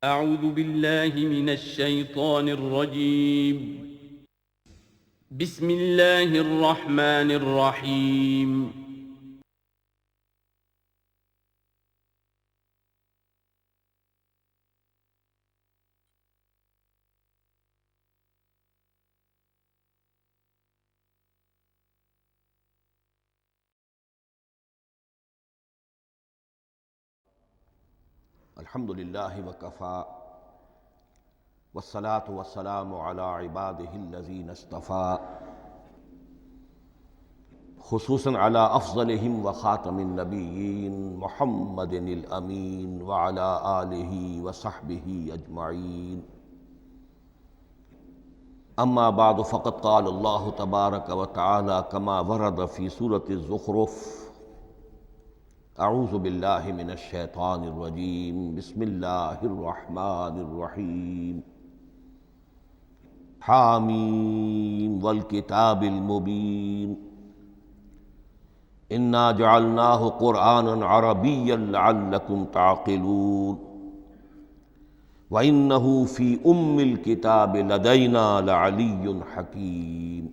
أعوذ بالله من الشيطان الرجيم. بسم الله الرحمن الرحيم. الحمد للہ وکفیٰ والصلاة والسلام علی عبادہ الذین اصطفیٰ خصوصاً علی افضلہم وخاتم النبیین محمد الامین وعلی آلہ وصحبہ اجمعین. اما بعد فقد قال اللہ تبارک وتعالی کما ورد فی سورة الزخرف: اعوذ باللہ من الشیطان الرجیم بسم اللہ الرحمن الرحیم. حامیم والکتاب المبین انا جعلناہ قرآنا عربیا لعلکم تعقلون وإنہ فی الکتاب لدینا لعلی حکیم.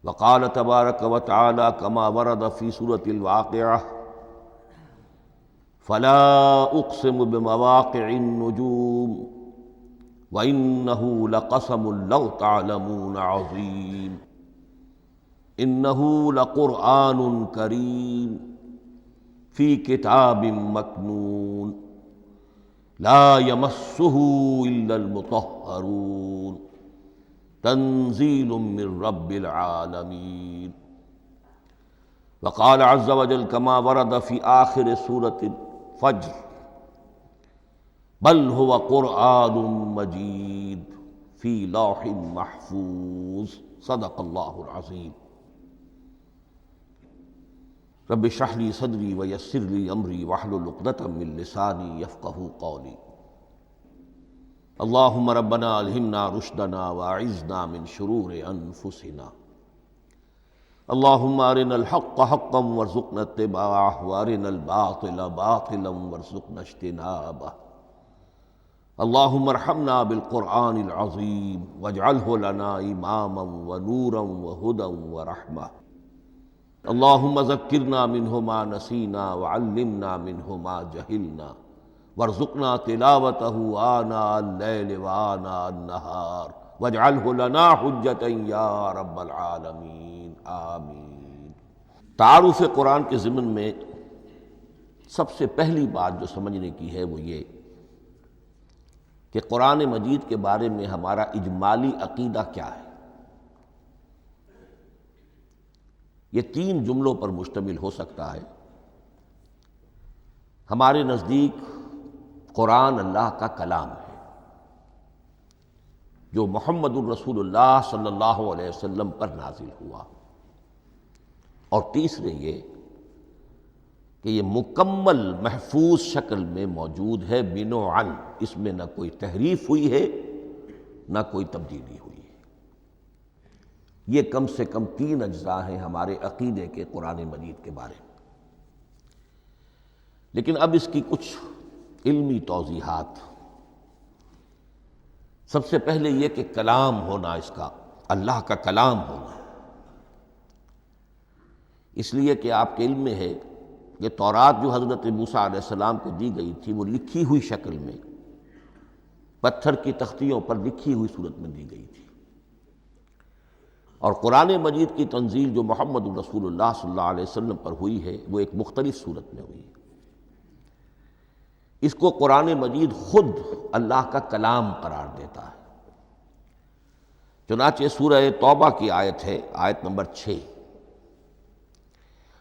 وقال تبارک وتعالی کما ورد فی سورة الواقعہ: فلا اقسم بمواقع النجوم وإنہ لقسم لو تعلمون عظیم انہ لقرآن کریم فی کتاب مکنون لا یمسہ الا المطہرون تنزیل من رب العالمین. وقال عز وجل کما ورد فی آخر سورة الفجر: بل هو قرآن مجید فی لوح محفوظ. صدق اللہ العظیم. رب اشرح لی صدری ویسر لی امری واحلل عقدۃ من لسانی یفقہوا قولی. اللہم ربنا الہمنا رشدنا واعذنا من شرور انفسنا. اللہم ارنا الحق حقا وارزقنا اتباعہ وارنا الباطل باطلا وارزقنا اجتنابہ. اللہم ارحمنا بالقرآن العظیم واجعلہ لنا اماما ونورا وہدی ورحمہ. اللہم ذکرنا منہ ما نسینا وعلمنا منہ ما جہلنا وارزقنا تلاوتہ آناء اللیل وآناء النہار واجعلہ لنا حجتا یا رب العالمین آمین. تعارف قرآن کے ضمن میں سب سے پہلی بات جو سمجھنے کی ہے وہ یہ کہ قرآن مجید کے بارے میں ہمارا اجمالی عقیدہ کیا ہے. یہ 3 جملوں پر مشتمل ہو سکتا ہے. ہمارے نزدیک قرآن اللہ کا کلام ہے جو محمد الرسول اللہ صلی اللہ علیہ وسلم پر نازل ہوا. اور تیسرے یہ کہ یہ مکمل محفوظ شکل میں موجود ہے بنوعاً، اس میں نہ کوئی تحریف ہوئی ہے نہ کوئی تبدیلی ہوئی ہے. یہ کم سے کم 3 اجزاء ہیں ہمارے عقیدے کے قرآن مجید کے بارے میں. لیکن اب اس کی کچھ علمی توضیحات. سب سے پہلے یہ کہ کلام ہونا، اس کا اللہ کا کلام ہونا، اس لیے کہ آپ کے علم میں ہے کہ تورات جو حضرت موسیٰ علیہ السلام کو دی گئی تھی وہ لکھی ہوئی شکل میں پتھر کی تختیوں پر لکھی ہوئی صورت میں دی گئی تھی، اور قرآن مجید کی تنزیل جو محمد رسول اللہ صلی اللہ علیہ وسلم پر ہوئی ہے وہ ایک مختلف صورت میں ہوئی ہے. اس کو قرآن مجید خود اللہ کا کلام قرار دیتا ہے. چنانچہ سورہ توبہ کی آیت ہے، آیت نمبر 6: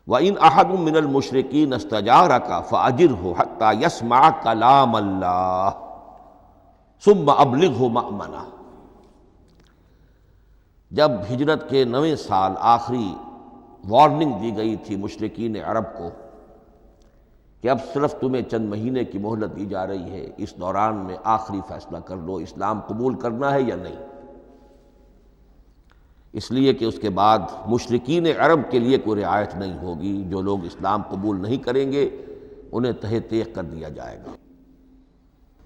وَإِنْ أَحَدٌ مِّنَ الْمُشْرِكِينَ اسْتَجَارَكَ فَأَجِرْهُ حَتَّى يَسْمَعَ كَلَامَ اللَّهِ ثُمَّ أَبْلِغْهُ مَأْمَنَهُ. جب ہجرت کے 9ویں سال آخری وارننگ دی گئی تھی مشرکین عرب کو کہ اب صرف تمہیں چند مہینے کی مہلت دی جا رہی ہے، اس دوران میں آخری فیصلہ کر لو اسلام قبول کرنا ہے یا نہیں، اس لیے کہ اس کے بعد مشرکین عرب کے لیے کوئی رعایت نہیں ہوگی. جو لوگ اسلام قبول نہیں کریں گے انہیں تہہ تیغ کر دیا جائے گا.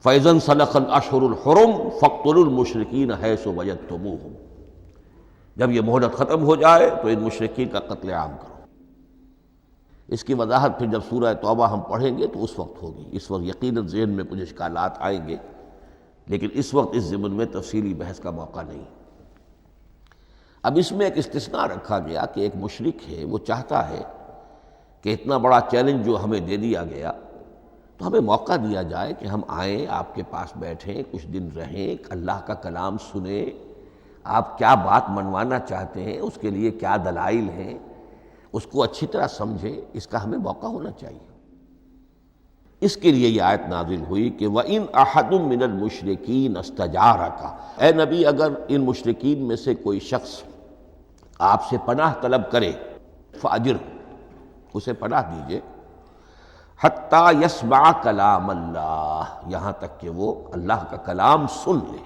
فَإِذَا انْسَلَخَ الْأَشْهُرُ الْحُرُمُ فَاقْتُلُوا الْمُشْرِكِينَ حَيْثُ وَجَدتُّمُوهُمْ، جب یہ مہلت ختم ہو جائے تو ان مشرکین کا قتل عام کرو۔ اس کی وضاحت پھر جب سورہ توبہ ہم پڑھیں گے تو اس وقت ہوگی، اس وقت یقیناً ذہن میں کچھ اشکالات آئیں گے، لیکن اس وقت اس ضمن میں تفصیلی بحث کا موقع نہیں۔ اب اس میں ایک استثناء رکھا گیا کہ ایک مشرک ہے، وہ چاہتا ہے کہ اتنا بڑا چیلنج جو ہمیں دے دیا گیا تو ہمیں موقع دیا جائے کہ ہم آئیں، آپ کے پاس بیٹھیں، کچھ دن رہیں، اللہ کا کلام سنیں، آپ کیا بات منوانا چاہتے ہیں، اس کے لیے کیا دلائل ہیں، اس کو اچھی طرح سمجھیں، اس کا ہمیں موقع ہونا چاہیے۔ اس کے لیے یہ آیت نازل ہوئی کہ وَإِنْ أَحَدٌ مِّنَ الْمُشْرِكِينَ اسْتَجَارَكَ، اے نبی اگر ان مشرکین میں سے کوئی شخص آپ سے پناہ طلب کرے فَأَجِرْهُ، اسے پناہ دیجئے، حتیٰ یسمع کلام اللہ، یہاں تک کہ وہ اللہ کا کلام سن لے،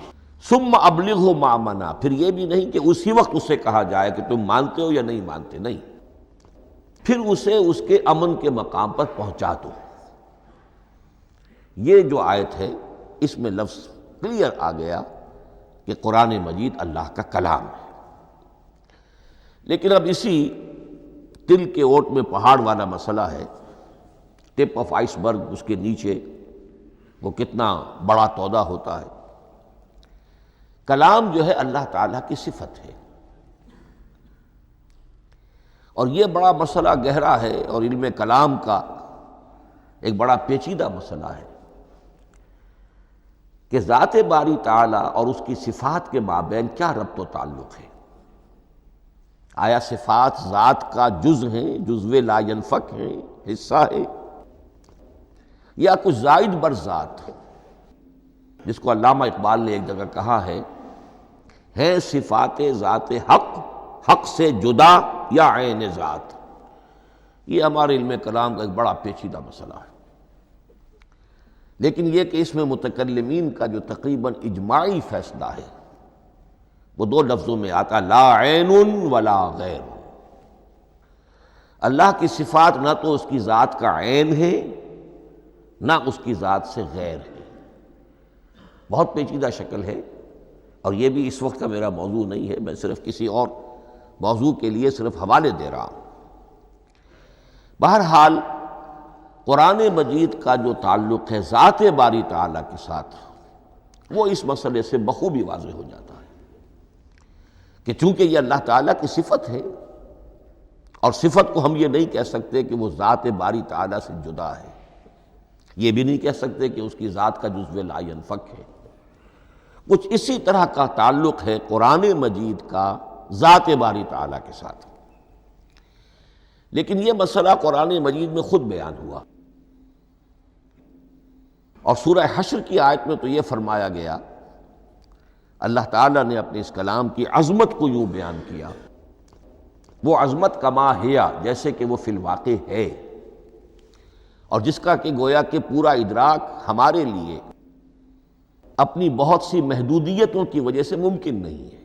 ثم ابلغہ مأمنا، پھر یہ بھی نہیں کہ اسی وقت اسے کہا جائے کہ تم مانتے ہو یا نہیں مانتے، نہیں، پھر اسے اس کے امن کے مقام پر پہنچا دو۔ یہ جو آیت ہے اس میں لفظ کلیئر آ گیا کہ قرآن مجید اللہ کا کلام ہے۔ لیکن اب اسی تل کے اوٹ میں پہاڑ والا مسئلہ ہے، ٹپ آف آئس برگ، اس کے نیچے وہ کتنا بڑا تودہ ہوتا ہے۔ کلام جو ہے اللہ تعالیٰ کی صفت ہے، اور یہ بڑا مسئلہ گہرا ہے، اور علم کلام کا ایک بڑا پیچیدہ مسئلہ ہے کہ ذات باری تعالیٰ اور اس کی صفات کے مابین کیا ربط و تعلق ہے۔ آیا صفات ذات کا جز ہیں، جزو لا ینفک ہیں، حصہ ہے، یا کچھ زائد بر ذات ہے، جس کو علامہ اقبال نے ایک جگہ کہا ہے صفات ذات حق، حق سے جدا یا عین ذات۔ یہ ہمارے علم کلام کا ایک بڑا پیچیدہ مسئلہ ہے، لیکن یہ کہ اس میں متکلمین کا جو تقریباً اجماعی فیصلہ ہے وہ دو لفظوں میں آتا، لا عین ولا غیر۔ اللہ کی صفات نہ تو اس کی ذات کا عین ہے نہ اس کی ذات سے غیر ہے، بہت پیچیدہ شکل ہے، اور یہ بھی اس وقت کا میرا موضوع نہیں ہے، میں صرف کسی اور موضوع کے لیے صرف حوالے دے رہا ہوں۔ بہرحال قرآن مجید کا جو تعلق ہے ذات باری تعالیٰ کے ساتھ، وہ اس مسئلے سے بخوبی واضح ہو جاتا ہے کہ چونکہ یہ اللہ تعالیٰ کی صفت ہے، اور صفت کو ہم یہ نہیں کہہ سکتے کہ وہ ذات باری تعالیٰ سے جدا ہے، یہ بھی نہیں کہہ سکتے کہ اس کی ذات کا جزو لا ینفک ہے۔ کچھ اسی طرح کا تعلق ہے قرآن مجید کا ذات باری تعالیٰ کے ساتھ، لیکن یہ مسئلہ قرآن مجید میں خود بیان ہوا، اور سورہ حشر کی آیت میں تو یہ فرمایا گیا، اللہ تعالیٰ نے اپنے اس کلام کی عظمت کو یوں بیان کیا، وہ عظمت کما ہیا، جیسے کہ وہ فی الواقع ہے، اور جس کا کہ گویا کہ پورا ادراک ہمارے لیے اپنی بہت سی محدودیتوں کی وجہ سے ممکن نہیں ہے،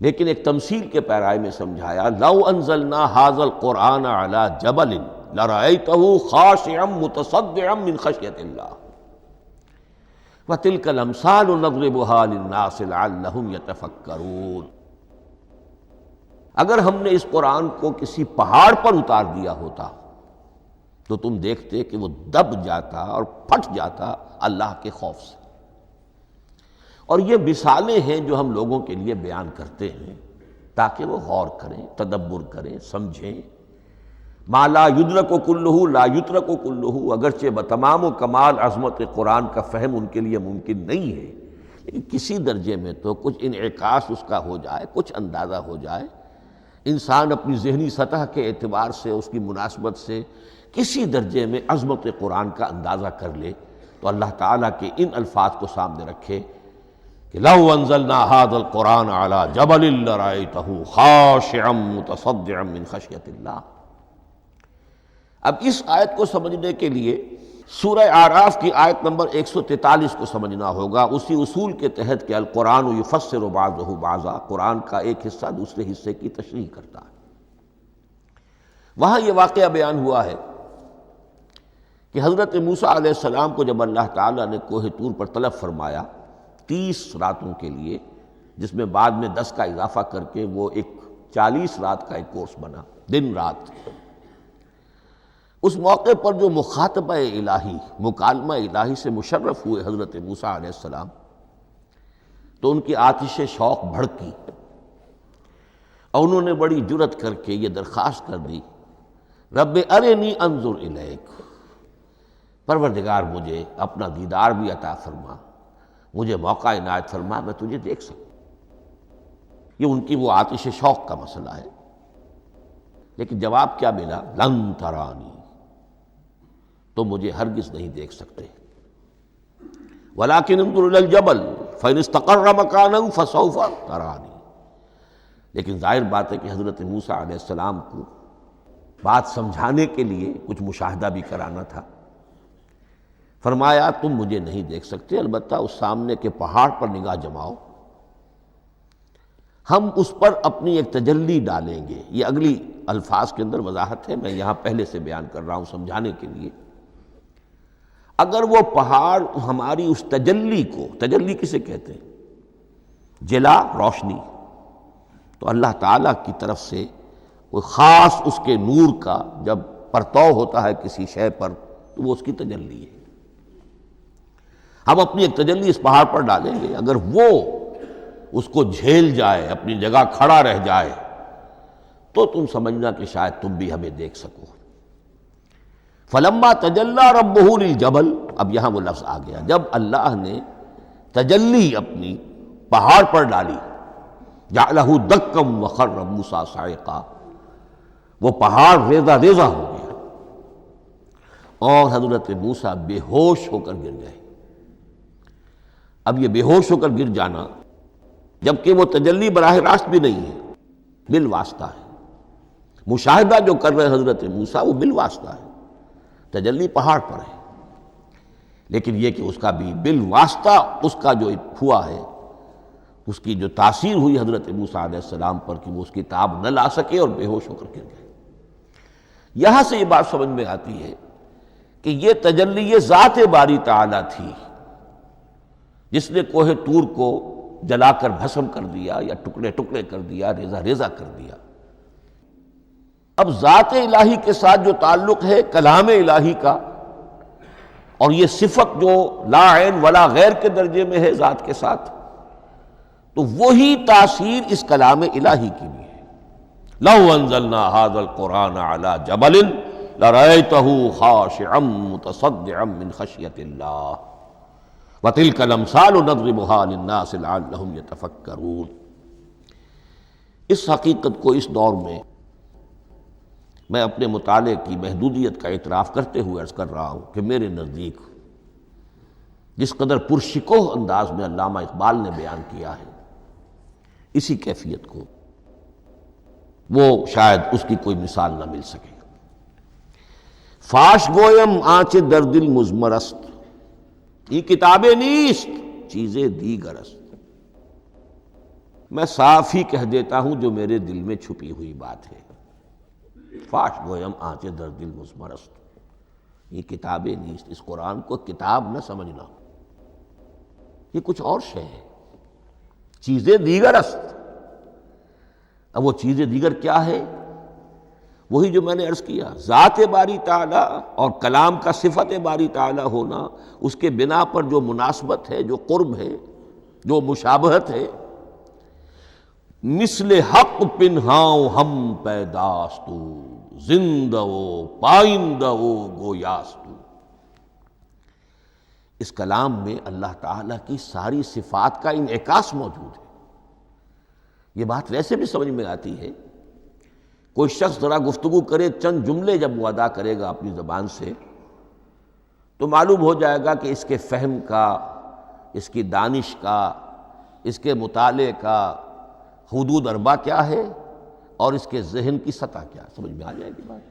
لیکن ایک تمثیل کے پیرائے میں سمجھایا، لو انزلنا ھذا القرآن علی جبل لرأیتہ خاشعا متصدعا من خشیۃ اللہ وتلک الامثال نضربها للناس لعلہم یتفکرون۔ اگر ہم نے اس قرآن کو کسی پہاڑ پر اتار دیا ہوتا تو تم دیکھتے کہ وہ دب جاتا اور پھٹ جاتا اللہ کے خوف سے۔ اور یہ مثالیں ہیں جو ہم لوگوں کے لیے بیان کرتے ہیں تاکہ وہ غور کریں، تدبر کریں، سمجھیں۔ ما لا یدرک کلہ لا یترک کلہ، اگرچہ بتمام و کمال عظمت قرآن کا فہم ان کے لیے ممکن نہیں ہے، لیکن کسی درجے میں تو کچھ انعکاس اس کا ہو جائے، کچھ اندازہ ہو جائے، انسان اپنی ذہنی سطح کے اعتبار سے، اس کی مناسبت سے کسی درجے میں عظمت قرآن کا اندازہ کر لے، تو اللہ تعالیٰ کے ان الفاظ کو سامنے رکھے کہ لو انزلنا ھذا القرآن علی جبل لرأیتہ خاشعا متصدعا من خشیۃ اللہ۔ اب اس آیت کو سمجھنے کے لیے سورہ اعراف کی آیت نمبر 143 کو سمجھنا ہوگا، اسی اصول کے تحت کہ القرآن یفسر بعضہ بعضا، قرآن کا ایک حصہ دوسرے حصے کی تشریح کرتا ہے۔ وہاں یہ واقعہ بیان ہوا ہے کہ حضرت موسیٰ علیہ السلام کو جب اللہ تعالیٰ نے کوہ طور پر طلب فرمایا 30 راتوں کے لیے، جس میں بعد میں 10 کا اضافہ کر کے وہ ایک 40 رات کا ایک کورس بنا، دن رات، اس موقع پر جو مخاطبہ الہی، مکالمہ الہی سے مشرف ہوئے حضرت موسیٰ علیہ السلام، تو ان کی آتش شوق بھڑکی اور انہوں نے بڑی جرأت کر کے یہ درخواست کر دی، رب ارنی انظر الیک، پروردگار مجھے اپنا دیدار بھی عطا فرما، مجھے موقع عنایت فرما، میں تجھے دیکھ سکوں۔ یہ ان کی وہ آتش شوق کا مسئلہ ہے۔ لیکن جواب کیا ملا؟ لن ترانی، تو مجھے ہرگز نہیں دیکھ سکتے، ولیکن انظر الی الجبل فإن استقر مکانہ فسوف ترانی۔ لیکن ظاہر بات ہے کہ حضرت موسیٰ علیہ السلام کو بات سمجھانے کے لیے کچھ مشاہدہ بھی کرانا تھا۔ فرمایا تم مجھے نہیں دیکھ سکتے، البتہ اس سامنے کے پہاڑ پر نگاہ جماؤ، ہم اس پر اپنی ایک تجلی ڈالیں گے۔ یہ اگلی الفاظ کے اندر وضاحت ہے، میں یہاں پہلے سے بیان کر رہا ہوں سمجھانے کے لیے۔ اگر وہ پہاڑ ہماری اس تجلی کو، تجلی کسے کہتے ہیں؟ جلا، روشنی، تو اللہ تعالیٰ کی طرف سے کوئی خاص اس کے نور کا جب پرتو ہوتا ہے کسی شے پر تو وہ اس کی تجلی ہے۔ ہم اپنی ایک تجلی اس پہاڑ پر ڈالیں گے، اگر وہ اس کو جھیل جائے، اپنی جگہ کھڑا رہ جائے، تو تم سمجھنا کہ شاید تم بھی ہمیں دیکھ سکو۔ فلما تجلی ربہ للجبل، اب یہاں وہ لفظ آ گیا، جب اللہ نے تجلی اپنی پہاڑ پر ڈالی، جعلہ دکا وخر موسیٰ صعقا، وہ پہاڑ ریزہ ریزہ ہو گیا اور حضرت موسیٰ بے ہوش ہو کر گر گئے۔ اب یہ بے ہوش ہو کر گر جانا، جبکہ وہ تجلی براہ راست بھی نہیں ہے، بالواسطہ ہے۔ مشاہدہ جو کر رہے حضرت موسیٰ وہ بالواسطہ ہے، تجلی پہاڑ پر ہے، لیکن یہ کہ اس کا بھی بالواسطہ اس کا جو ہوا ہے، اس کی جو تاثیر ہوئی حضرت موسیٰ علیہ السلام پر کہ وہ اس کی تاب نہ لا سکے اور بے ہوش ہو کر گر گئے۔ یہاں سے یہ بات سمجھ میں آتی ہے کہ یہ تجلی یہ ذات باری تعالیٰ تھی جس نے کوہ طور کو جلا کر بھسم کر دیا یا ٹکڑے ٹکڑے کر دیا، ریزہ ریزہ کر دیا۔ اب ذات الہی کے ساتھ جو تعلق ہے کلام الہی کا، اور یہ صفت جو لا عین ولا غیر کے درجے میں ہے ذات کے ساتھ، تو وہی تاثیر اس کلام الہی کی بھی ہے۔ لو انزلنا هذا القرآن على جبل لرأيته خاشعا متصدعا من خشية الله وَتِلْكَ الْأَمْثَالُ نَضْرِبُهَا لِلنَّاسِ لَعَلَّهُمْ يَتَفَكَّرُونَ۔ اس حقیقت کو اس دور میں میں اپنے مطالعے کی محدودیت کا اعتراف کرتے ہوئے عرض کر رہا ہوں کہ میرے نزدیک جس قدر پرشکوہ انداز میں علامہ اقبال نے بیان کیا ہے، اسی کیفیت کو وہ شاید اس کی کوئی مثال نہ مل سکے۔ فاش گویم آنچ در دل مضمر است، یہ کتابیں نیست چیزیں دیگر است۔ میں صاف ہی کہہ دیتا ہوں جو میرے دل میں چھپی ہوئی بات ہے۔ فاش گویم آنچ در دل مضمر است، یہ کتابیں نیست، اس قرآن کو کتاب نہ سمجھنا، یہ کچھ اور شے ہے، چیزیں دیگر است۔ اب وہ چیزیں دیگر کیا ہے؟ وہی جو میں نے عرض کیا، ذات باری تعالیٰ اور کلام کا صفت باری تعالیٰ ہونا، اس کے بنا پر جو مناسبت ہے، جو قرب ہے، جو مشابہت ہے۔ مثل حق پنہاؤ ہم پیداستو، زندہ و پائندہ و گویاستو۔ اس کلام میں اللہ تعالیٰ کی ساری صفات کا انعکاس موجود ہے۔ یہ بات ویسے بھی سمجھ میں آتی ہے، کوئی شخص ذرا گفتگو کرے، چند جملے جب وہ ادا کرے گا اپنی زبان سے، تو معلوم ہو جائے گا کہ اس کے فہم کا، اس کی دانش کا، اس کے مطالعے کا حدود اربع کیا ہے اور اس کے ذہن کی سطح کیا، سمجھ میں آ جائے گی بات۔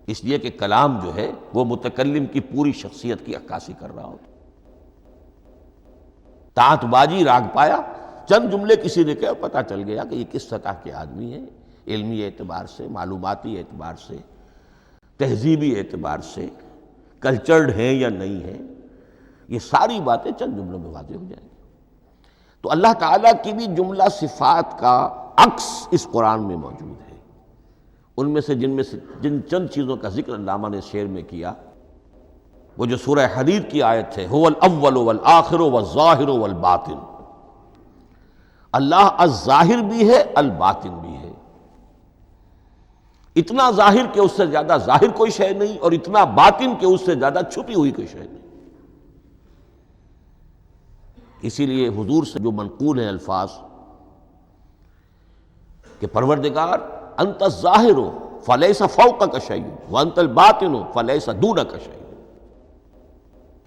اس لیے کہ کلام جو ہے وہ متکلم کی پوری شخصیت کی عکاسی کر رہا ہوتا۔ تانت بازی راگ پایا، چند جملے کسی نے کہا، پتہ چل گیا کہ یہ کس سطح کے آدمی ہے، علمی اعتبار سے، معلوماتی اعتبار سے، تہذیبی اعتبار سے، کلچرڈ ہیں یا نہیں ہیں، یہ ساری باتیں چند جملوں میں واضح ہو جائیں گی۔ تو اللہ تعالیٰ کی بھی جملہ صفات کا عکس اس قرآن میں موجود ہے۔ ان میں سے جن چند چیزوں کا ذکر علامہ نے شعر میں کیا، وہ جو سورہ حدید کی آیت ہے، هو الاول والآخر والظاہر والباطن، اللہ الظاہر بھی ہے الباطن بھی ہے، اتنا ظاہر کہ اس سے زیادہ ظاہر کوئی شے نہیں، اور اتنا باطن کہ اس سے زیادہ چھپی ہوئی کوئی شے نہیں۔ اسی لیے حضور سے جو منقول ہیں الفاظ کہ پروردگار انت الظاہر فلیس فوقک شیء وانت الباطن فلیس دونک شیء،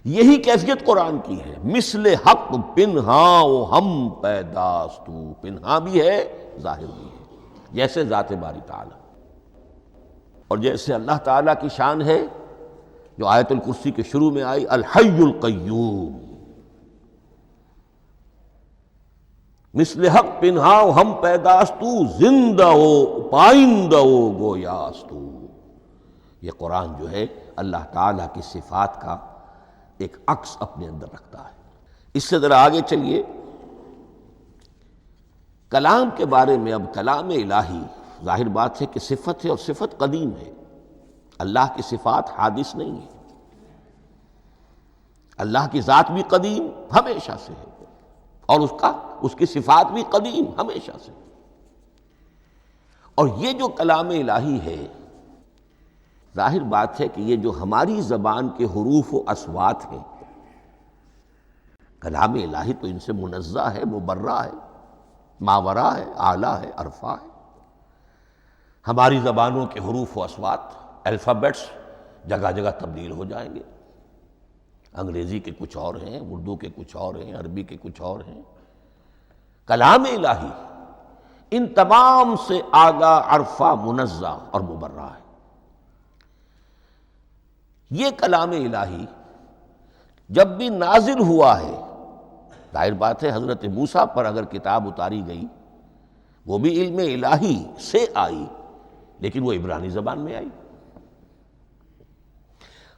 یہی کیفیت قرآن کی ہے۔ مثل حق پنہاں و ہم پیداستو، پنہاں بھی ہے ظاہر بھی ہے، جیسے ذات باری تعالی، اور جیسے اللہ تعالیٰ کی شان ہے جو آیت الکرسی کے شروع میں آئی، الحی القیوم، مثل حق پنہاں و ہم پیداستو، زندہ و پائندہ و گویاستو۔ یہ قرآن جو ہے اللہ تعالیٰ کی صفات کا ایک عکس اپنے اندر رکھتا ہے۔ اس سے ذرا آگے چلیے، کلام کے بارے میں۔ اب کلام الہی ظاہر بات ہے کہ صفت ہے، اور صفت قدیم ہے۔ اللہ کی صفات حادث نہیں ہے، اللہ کی ذات بھی قدیم ہمیشہ سے ہے، اور اس کی صفات بھی قدیم ہمیشہ سے۔ اور یہ جو کلام الہی ہے، ظاہر بات ہے کہ یہ جو ہماری زبان کے حروف و اصوات ہیں، کلام الہی تو ان سے منزہ ہے، مبرہ ہے، ماورا ہے، اعلیٰ ہے، عرفہ ہے۔ ہماری زبانوں کے حروف و اصوات، الفابیٹس جگہ جگہ تبدیل ہو جائیں گے، انگریزی کے کچھ اور ہیں، اردو کے کچھ اور ہیں، عربی کے کچھ اور ہیں۔ کلام الہی ان تمام سے اعلیٰ، عرفہ، منزہ اور مبرہ ہے۔ یہ کلام الہی جب بھی نازل ہوا ہے، ظاہر بات ہے حضرت موسیٰ پر اگر کتاب اتاری گئی، وہ بھی علم الہی سے آئی، لیکن وہ عبرانی زبان میں آئی۔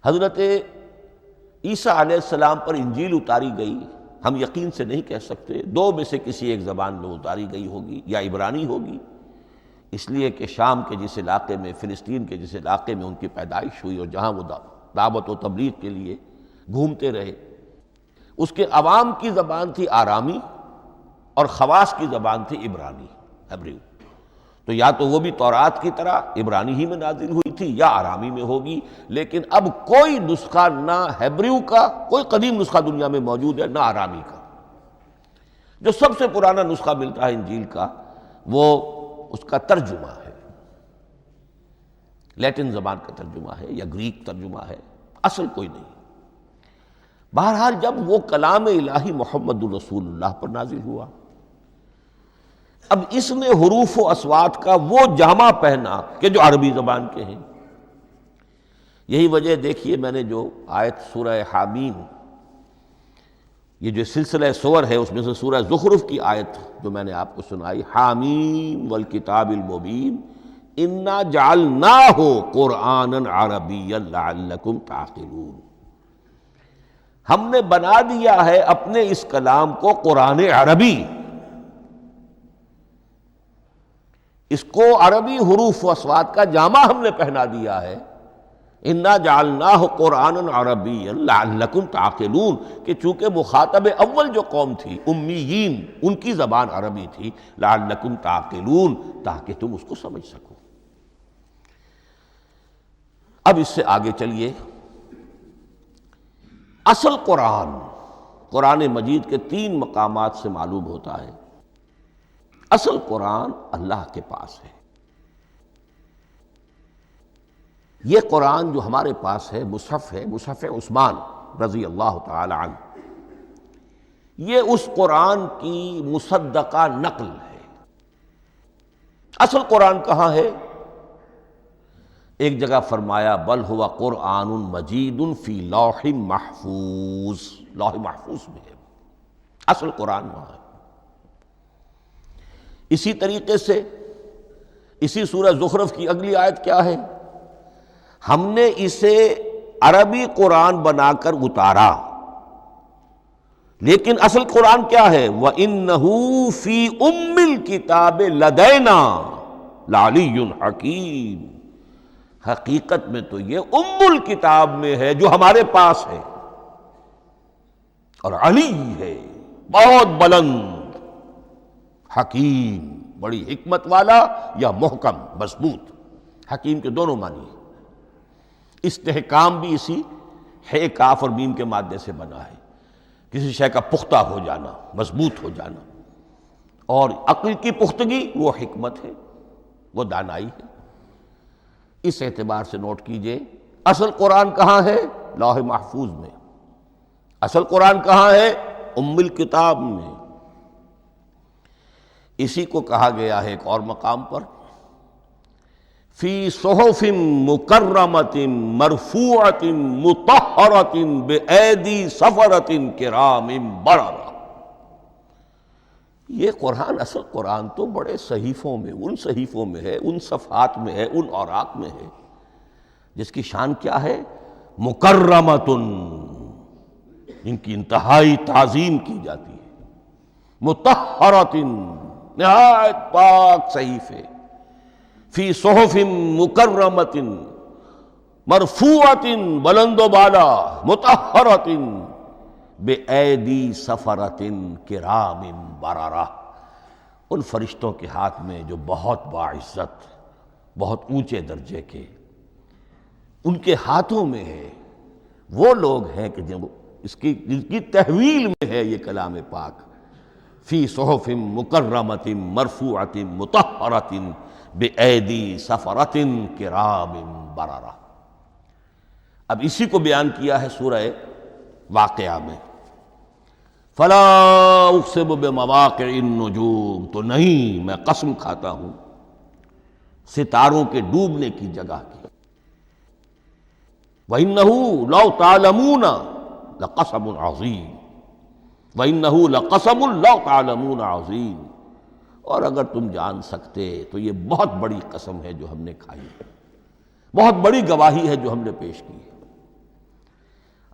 حضرت عیسیٰ علیہ السلام پر انجیل اتاری گئی، ہم یقین سے نہیں کہہ سکتے، دو میں سے کسی ایک زبان میں اتاری گئی ہوگی، یا عبرانی ہوگی، اس لیے کہ شام کے جس علاقے میں، فلسطین کے جس علاقے میں ان کی پیدائش ہوئی، اور جہاں وہ دعوت و تبلیغ کے لیے گھومتے رہے، اس کے عوام کی زبان تھی آرامی، اور خواص کی زبان تھی عبرانی، ہیبریو۔ تو یا تو وہ بھی تورات کی طرح عبرانی ہی میں نازل ہوئی تھی، یا آرامی میں ہوگی، لیکن اب کوئی نسخہ نہ ہیبریو کا، کوئی قدیم نسخہ دنیا میں موجود ہے، نہ آرامی کا۔ جو سب سے پرانا نسخہ ملتا ہے انجیل کا، وہ اس کا ترجمہ ہے، لیٹن زبان کا ترجمہ ہے یا گریک ترجمہ ہے، اصل کوئی نہیں۔ بہرحال جب وہ کلام الہی محمد الرسول اللہ پر نازل ہوا، اب اس نے حروف و اصوات کا وہ جامہ پہنا کہ جو عربی زبان کے ہیں۔ یہی وجہ دیکھیے، میں نے جو آیت سورہ حامیم، یہ جو سلسلہ سور ہے اس میں سے سورہ زخرف کی آیت جو میں نے آپ کو سنائی، حامیم والکتاب المبین انا جعلناہ قرآنا عربیا لعلکم تعقلون، ہم نے بنا دیا ہے اپنے اس کلام کو قرآن عربی، اس کو عربی حروف و اصوات کا جامہ ہم نے پہنا دیا ہے، انا جعلناہ قرآنا عربیا لعلکم تعقلون، کہ چونکہ مخاطب اول جو قوم تھی امیین، ان کی زبان عربی تھی، لعلکم تعقلون، تاکہ تم اس کو سمجھ سکو۔ اب اس سے آگے چلیے، اصل قرآن مجید کے 3 مقامات سے معلوم ہوتا ہے، اصل قرآن اللہ کے پاس ہے۔ یہ قرآن جو ہمارے پاس ہے، مصحف عثمان رضی اللہ تعالی عنہ، یہ اس قرآن کی مصدقہ نقل ہے۔ اصل قرآن کہاں ہے؟ ایک جگہ فرمایا بل ہوا قرآن مجید فی لوح محفوظ، لوح محفوظ میں ہے، اصل قرآن وہاں ہے۔ اسی طریقے سے اسی سورہ زخرف کی اگلی آیت کیا ہے؟ ہم نے اسے عربی قرآن بنا کر اتارا، لیکن اصل قرآن کیا ہے؟ وَإِنَّهُ فِي أُمِّ الْكِتَابِ لَدَيْنَا لَعَلِيٌّ حَكِيمٌ، حقیقت میں تو یہ ام الکتاب میں ہے جو ہمارے پاس ہے، اور علی ہے بہت بلند، حکیم بڑی حکمت والا، یا محکم مضبوط۔ حکیم کے دونوں معنی ہیں۔ استحکام بھی اسی ہے کاف اور میم کے مادے سے بنا ہے، کسی شے کا پختہ ہو جانا، مضبوط ہو جانا، اور عقل کی پختگی وہ حکمت ہے، وہ دانائی ہے۔ اس اعتبار سے نوٹ کیجئے اصل قرآن کہاں ہے؟ لوح محفوظ میں۔ اصل قرآن کہاں ہے؟ ام الکتاب میں۔ اسی کو کہا گیا ہے ایک اور مقام پر، فی صحف مکرمۃ مرفوعۃ مطہرۃ بأیدی سفرۃ کرام بررہ۔ یہ قرآن، اصل قرآن تو بڑے صحیفوں میں، ان صحیفوں میں ہے، ان صفحات میں ہے، ان اوراق میں ہے، جس کی شان کیا ہے؟ مکرمۃ، ان کی انتہائی تعظیم کی جاتی ہے، مطہرۃ، نہایت پاک صحیفے، فی صحف مکرمۃ مرفوعۃ، بلند و بالا، مطہرۃ بِأَیْدِی سَفَرَةٍ کِرَامٍ بَرَرَةٍ، ان فرشتوں کے ہاتھ میں جو بہت باعزت، بہت اونچے درجے کے، ان کے ہاتھوں میں ہے۔ وہ لوگ ہیں کہ جن کی تحویل میں ہے یہ کلام پاک، فی صحف مکرمۃ مرفوعۃ مطہرۃ بِأَیْدِی سَفَرَةٍ کِرَامٍ بَرَرَةٍ۔ اب اسی کو بیان کیا ہے سورہ واقعہ میں، فلا اقسم بمواقع النجوم، تو نہیں، میں قسم کھاتا ہوں ستاروں کے ڈوبنے کی جگہ کی۔ وَإِنَّهُ لَوْ تَعْلَمُونَ لَقَسَمٌ عَظِيمٌ، وَإِنَّهُ لَقَسَمٌ لَوْ تَعْلَمُونَ عَظِيمٌ، اور اگر تم جان سکتے تو یہ بہت بڑی قسم ہے جو ہم نے کھائی ہے، بہت بڑی گواہی ہے جو ہم نے پیش کی ہے۔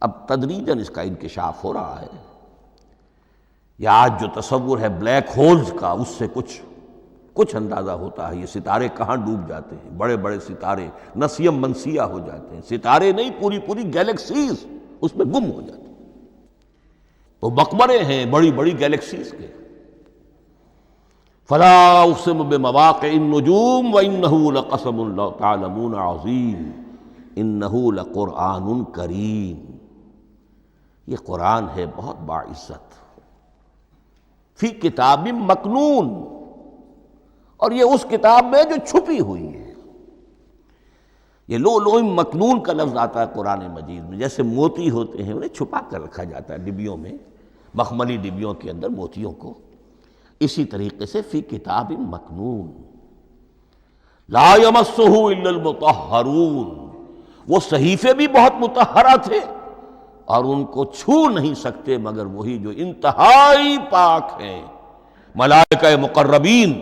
اب تدریجاً اس کا انکشاف ہو رہا ہے۔ یہ آج جو تصور ہے بلیک ہولز کا، اس سے کچھ اندازہ ہوتا ہے یہ ستارے کہاں ڈوب جاتے ہیں۔ بڑے بڑے ستارے نسیم منسیہ ہو جاتے ہیں، ستارے نہیں، پوری گیلیکسیز اس میں گم ہو جاتے ہیں، وہ مقبرے ہیں بڑی بڑی گیلیکسیز کے۔ فلا اقسم بمواقع النجوم وانہ لقسم لو تعلمون عظیم انہ لقرآن کریم، یہ قرآن ہے بہت باعزت، فی کتاب مکنون، اور یہ اس کتاب میں جو چھپی ہوئی ہے۔ یہ لؤلؤ مکنون کا لفظ آتا ہے قرآن مجید میں، جیسے موتی ہوتے ہیں انہیں چھپا کر رکھا جاتا ہے ڈبیوں میں، مخملی ڈبیوں کے اندر موتیوں کو، اسی طریقے سے فی کتاب مکنون، لا یمسہ الا المطہرون، وہ صحیفے بھی بہت مطہرہ تھے اور ان کو چھو نہیں سکتے مگر وہی جو انتہائی پاک ہیں، ملائکہ مقربین،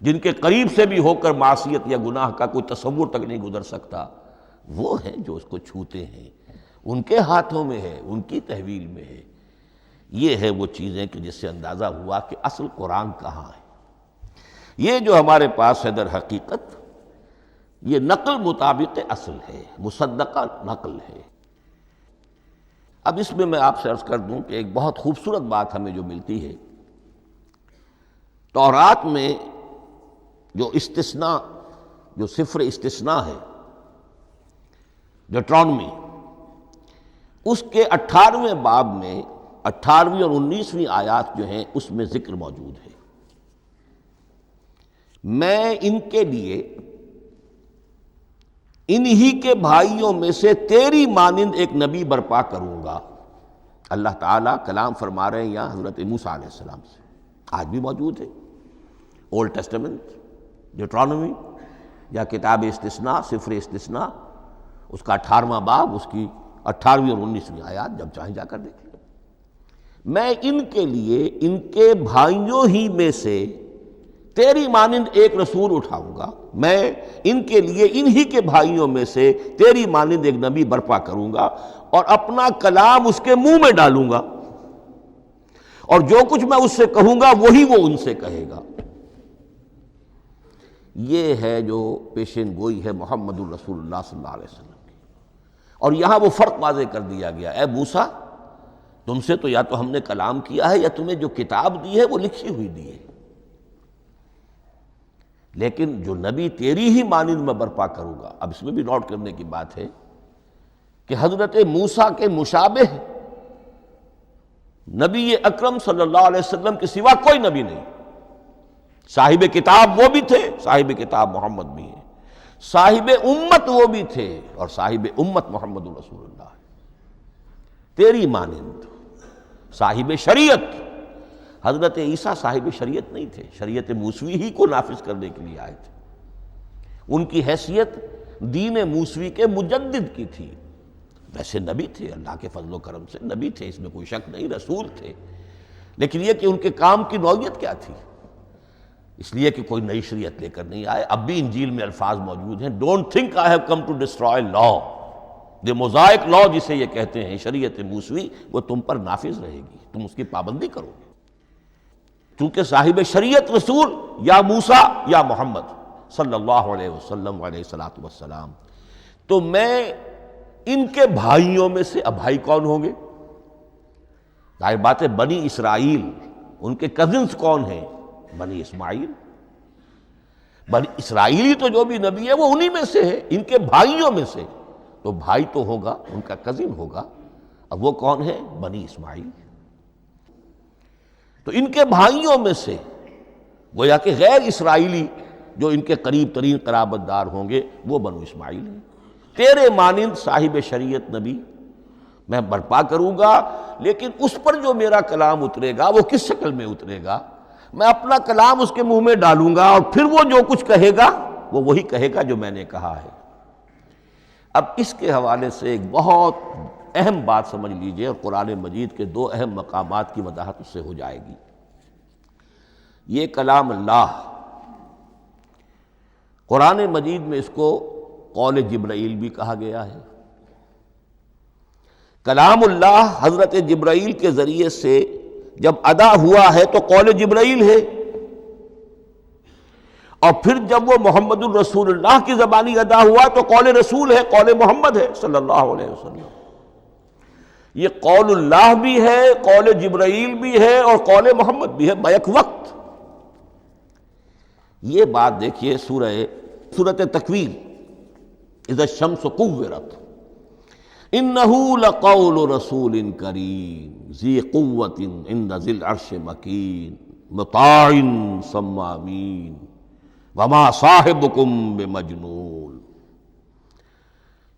جن کے قریب سے بھی ہو کر معصیت یا گناہ کا کوئی تصور تک نہیں گزر سکتا، وہ ہیں جو اس کو چھوتے ہیں، ان کے ہاتھوں میں ہے، ان کی تحویل میں ہے۔ یہ ہے وہ چیزیں کہ جس سے اندازہ ہوا کہ اصل قرآن کہاں ہے۔ یہ جو ہمارے پاس ہے در حقیقت یہ نقل مطابق اصل ہے، مصدقہ نقل ہے۔ اب اس میں آپ سے عرض کر دوں کہ ایک بہت خوبصورت بات ہمیں جو ملتی ہے، تورات میں جو استثناء، جو صفر استثناء ہے، ڈیوٹرانومی، اس کے 18ویں باب میں 18ویں اور 19ویں آیات جو ہیں اس میں ذکر موجود ہے، میں ان کے لیے انہی کے بھائیوں میں سے تیری مانند ایک نبی برپا کروں گا۔ اللہ تعالیٰ کلام فرما رہے ہیں یہاں حضرت موسیٰ علیہ السلام سے، آج بھی موجود ہے۔ اولڈ ٹیسٹمنٹ، ڈیوٹرانومی یا کتاب استثناء، سفر استثناء، اس کا 18واں باب، اس کی 18ویں اور 19ویں آیات جب چاہیں جا کر دیکھ لیں۔ میں ان کے لیے ان کے بھائیوں ہی میں سے تیری مانند ایک رسول اٹھاؤں گا، میں ان کے لیے انہی کے بھائیوں میں سے تیری مانند ایک نبی برپا کروں گا اور اپنا کلام اس کے منہ میں ڈالوں گا، اور جو کچھ میں اس سے کہوں گا وہی وہ ان سے کہے گا۔ یہ ہے جو پیشین گوئی ہے محمد الرسول اللہ صلی اللہ علیہ وسلم کی۔ اور یہاں وہ فرق واضح کر دیا گیا، اے موسیٰ تم سے تو یا تو ہم نے کلام کیا ہے یا تمہیں جو کتاب دی ہے وہ لکھی ہوئی دی ہے، لیکن جو نبی تیری ہی مانند میں برپا کروں گا۔ اب اس میں بھی نوٹ کرنے کی بات ہے کہ حضرت موسیٰ کے مشابہ نبی اکرم صلی اللہ علیہ وسلم کے سوا کوئی نبی نہیں۔ صاحب کتاب وہ بھی تھے، صاحب کتاب محمد بھی ہیں، صاحب امت وہ بھی تھے، اور صاحب امت محمد رسول اللہ تیری مانند۔ صاحب شریعت، حضرت عیسیٰ صاحب شریعت نہیں تھے، شریعت موسوی ہی کو نافذ کرنے کے لیے آئے تھے۔ ان کی حیثیت دین موسوی کے مجدد کی تھی، ویسے نبی تھے، اللہ کے فضل و کرم سے نبی تھے، اس میں کوئی شک نہیں، رسول تھے، لیکن یہ کہ ان کے کام کی نوعیت کیا تھی، اس لیے کہ کوئی نئی شریعت لے کر نہیں آئے۔ اب بھی انجیل میں الفاظ موجود ہیں، don't think I have come to destroy law, the mosaic law جسے یہ کہتے ہیں، شریعت موسوی، وہ تم پر نافذ رہے گی، تم اس کی پابندی کرو گے، چونکہ صاحب شریعت رسول یا موسیٰ یا محمد صلی اللہ علیہ وسلم علیہ الصلوۃ والسلام، تو میں ان کے بھائیوں میں سے، اب بھائی کون ہوں گے؟ ظاہر بات ہے بنی اسرائیل، ان کے کزنز کون ہیں؟ بنی اسماعیل۔ بنی اسرائیلی تو جو بھی نبی ہے وہ انہی میں سے ہے، ان کے بھائیوں میں سے، تو بھائی تو ہوگا، ان کا کزن ہوگا، اب وہ کون ہے؟ بنی اسماعیل۔ تو ان کے بھائیوں میں سے گویا کہ غیر اسرائیلی جو ان کے قریب ترین قرابت دار ہوں گے وہ بنو اسماعیل ہیں۔ تیرے مانند صاحب شریعت نبی میں برپا کروں گا، لیکن اس پر جو میرا کلام اترے گا وہ کس شکل میں اترے گا؟ میں اپنا کلام اس کے منہ میں ڈالوں گا، اور پھر وہ جو کچھ کہے گا وہ وہی کہے گا جو میں نے کہا ہے۔ اب اس کے حوالے سے ایک بہت اہم بات سمجھ لیجئے، اور قرآن مجید کے دو اہم مقامات کی وضاحت اس سے ہو جائے گی۔ یہ کلام اللہ، قرآن مجید میں اس کو قول جبرائیل بھی کہا گیا ہے۔ کلام اللہ حضرت جبرائیل کے ذریعے سے جب ادا ہوا ہے تو قول جبرائیل ہے، اور پھر جب وہ محمد الرسول اللہ کی زبانی ادا ہوا تو قول رسول ہے، قول محمد ہے صلی اللہ علیہ وسلم۔ یہ قول اللہ بھی ہے، قول جبرائیل بھی ہے، اور قول محمد بھی ہے بیک وقت۔ یہ بات دیکھیے سورۃ تکویر، اذا الشمس کورت، انہ لقول رسول کریم ذی قوت عند ذی العرش مکین مطاع ثم امین وما صاحبکم بمجنون۔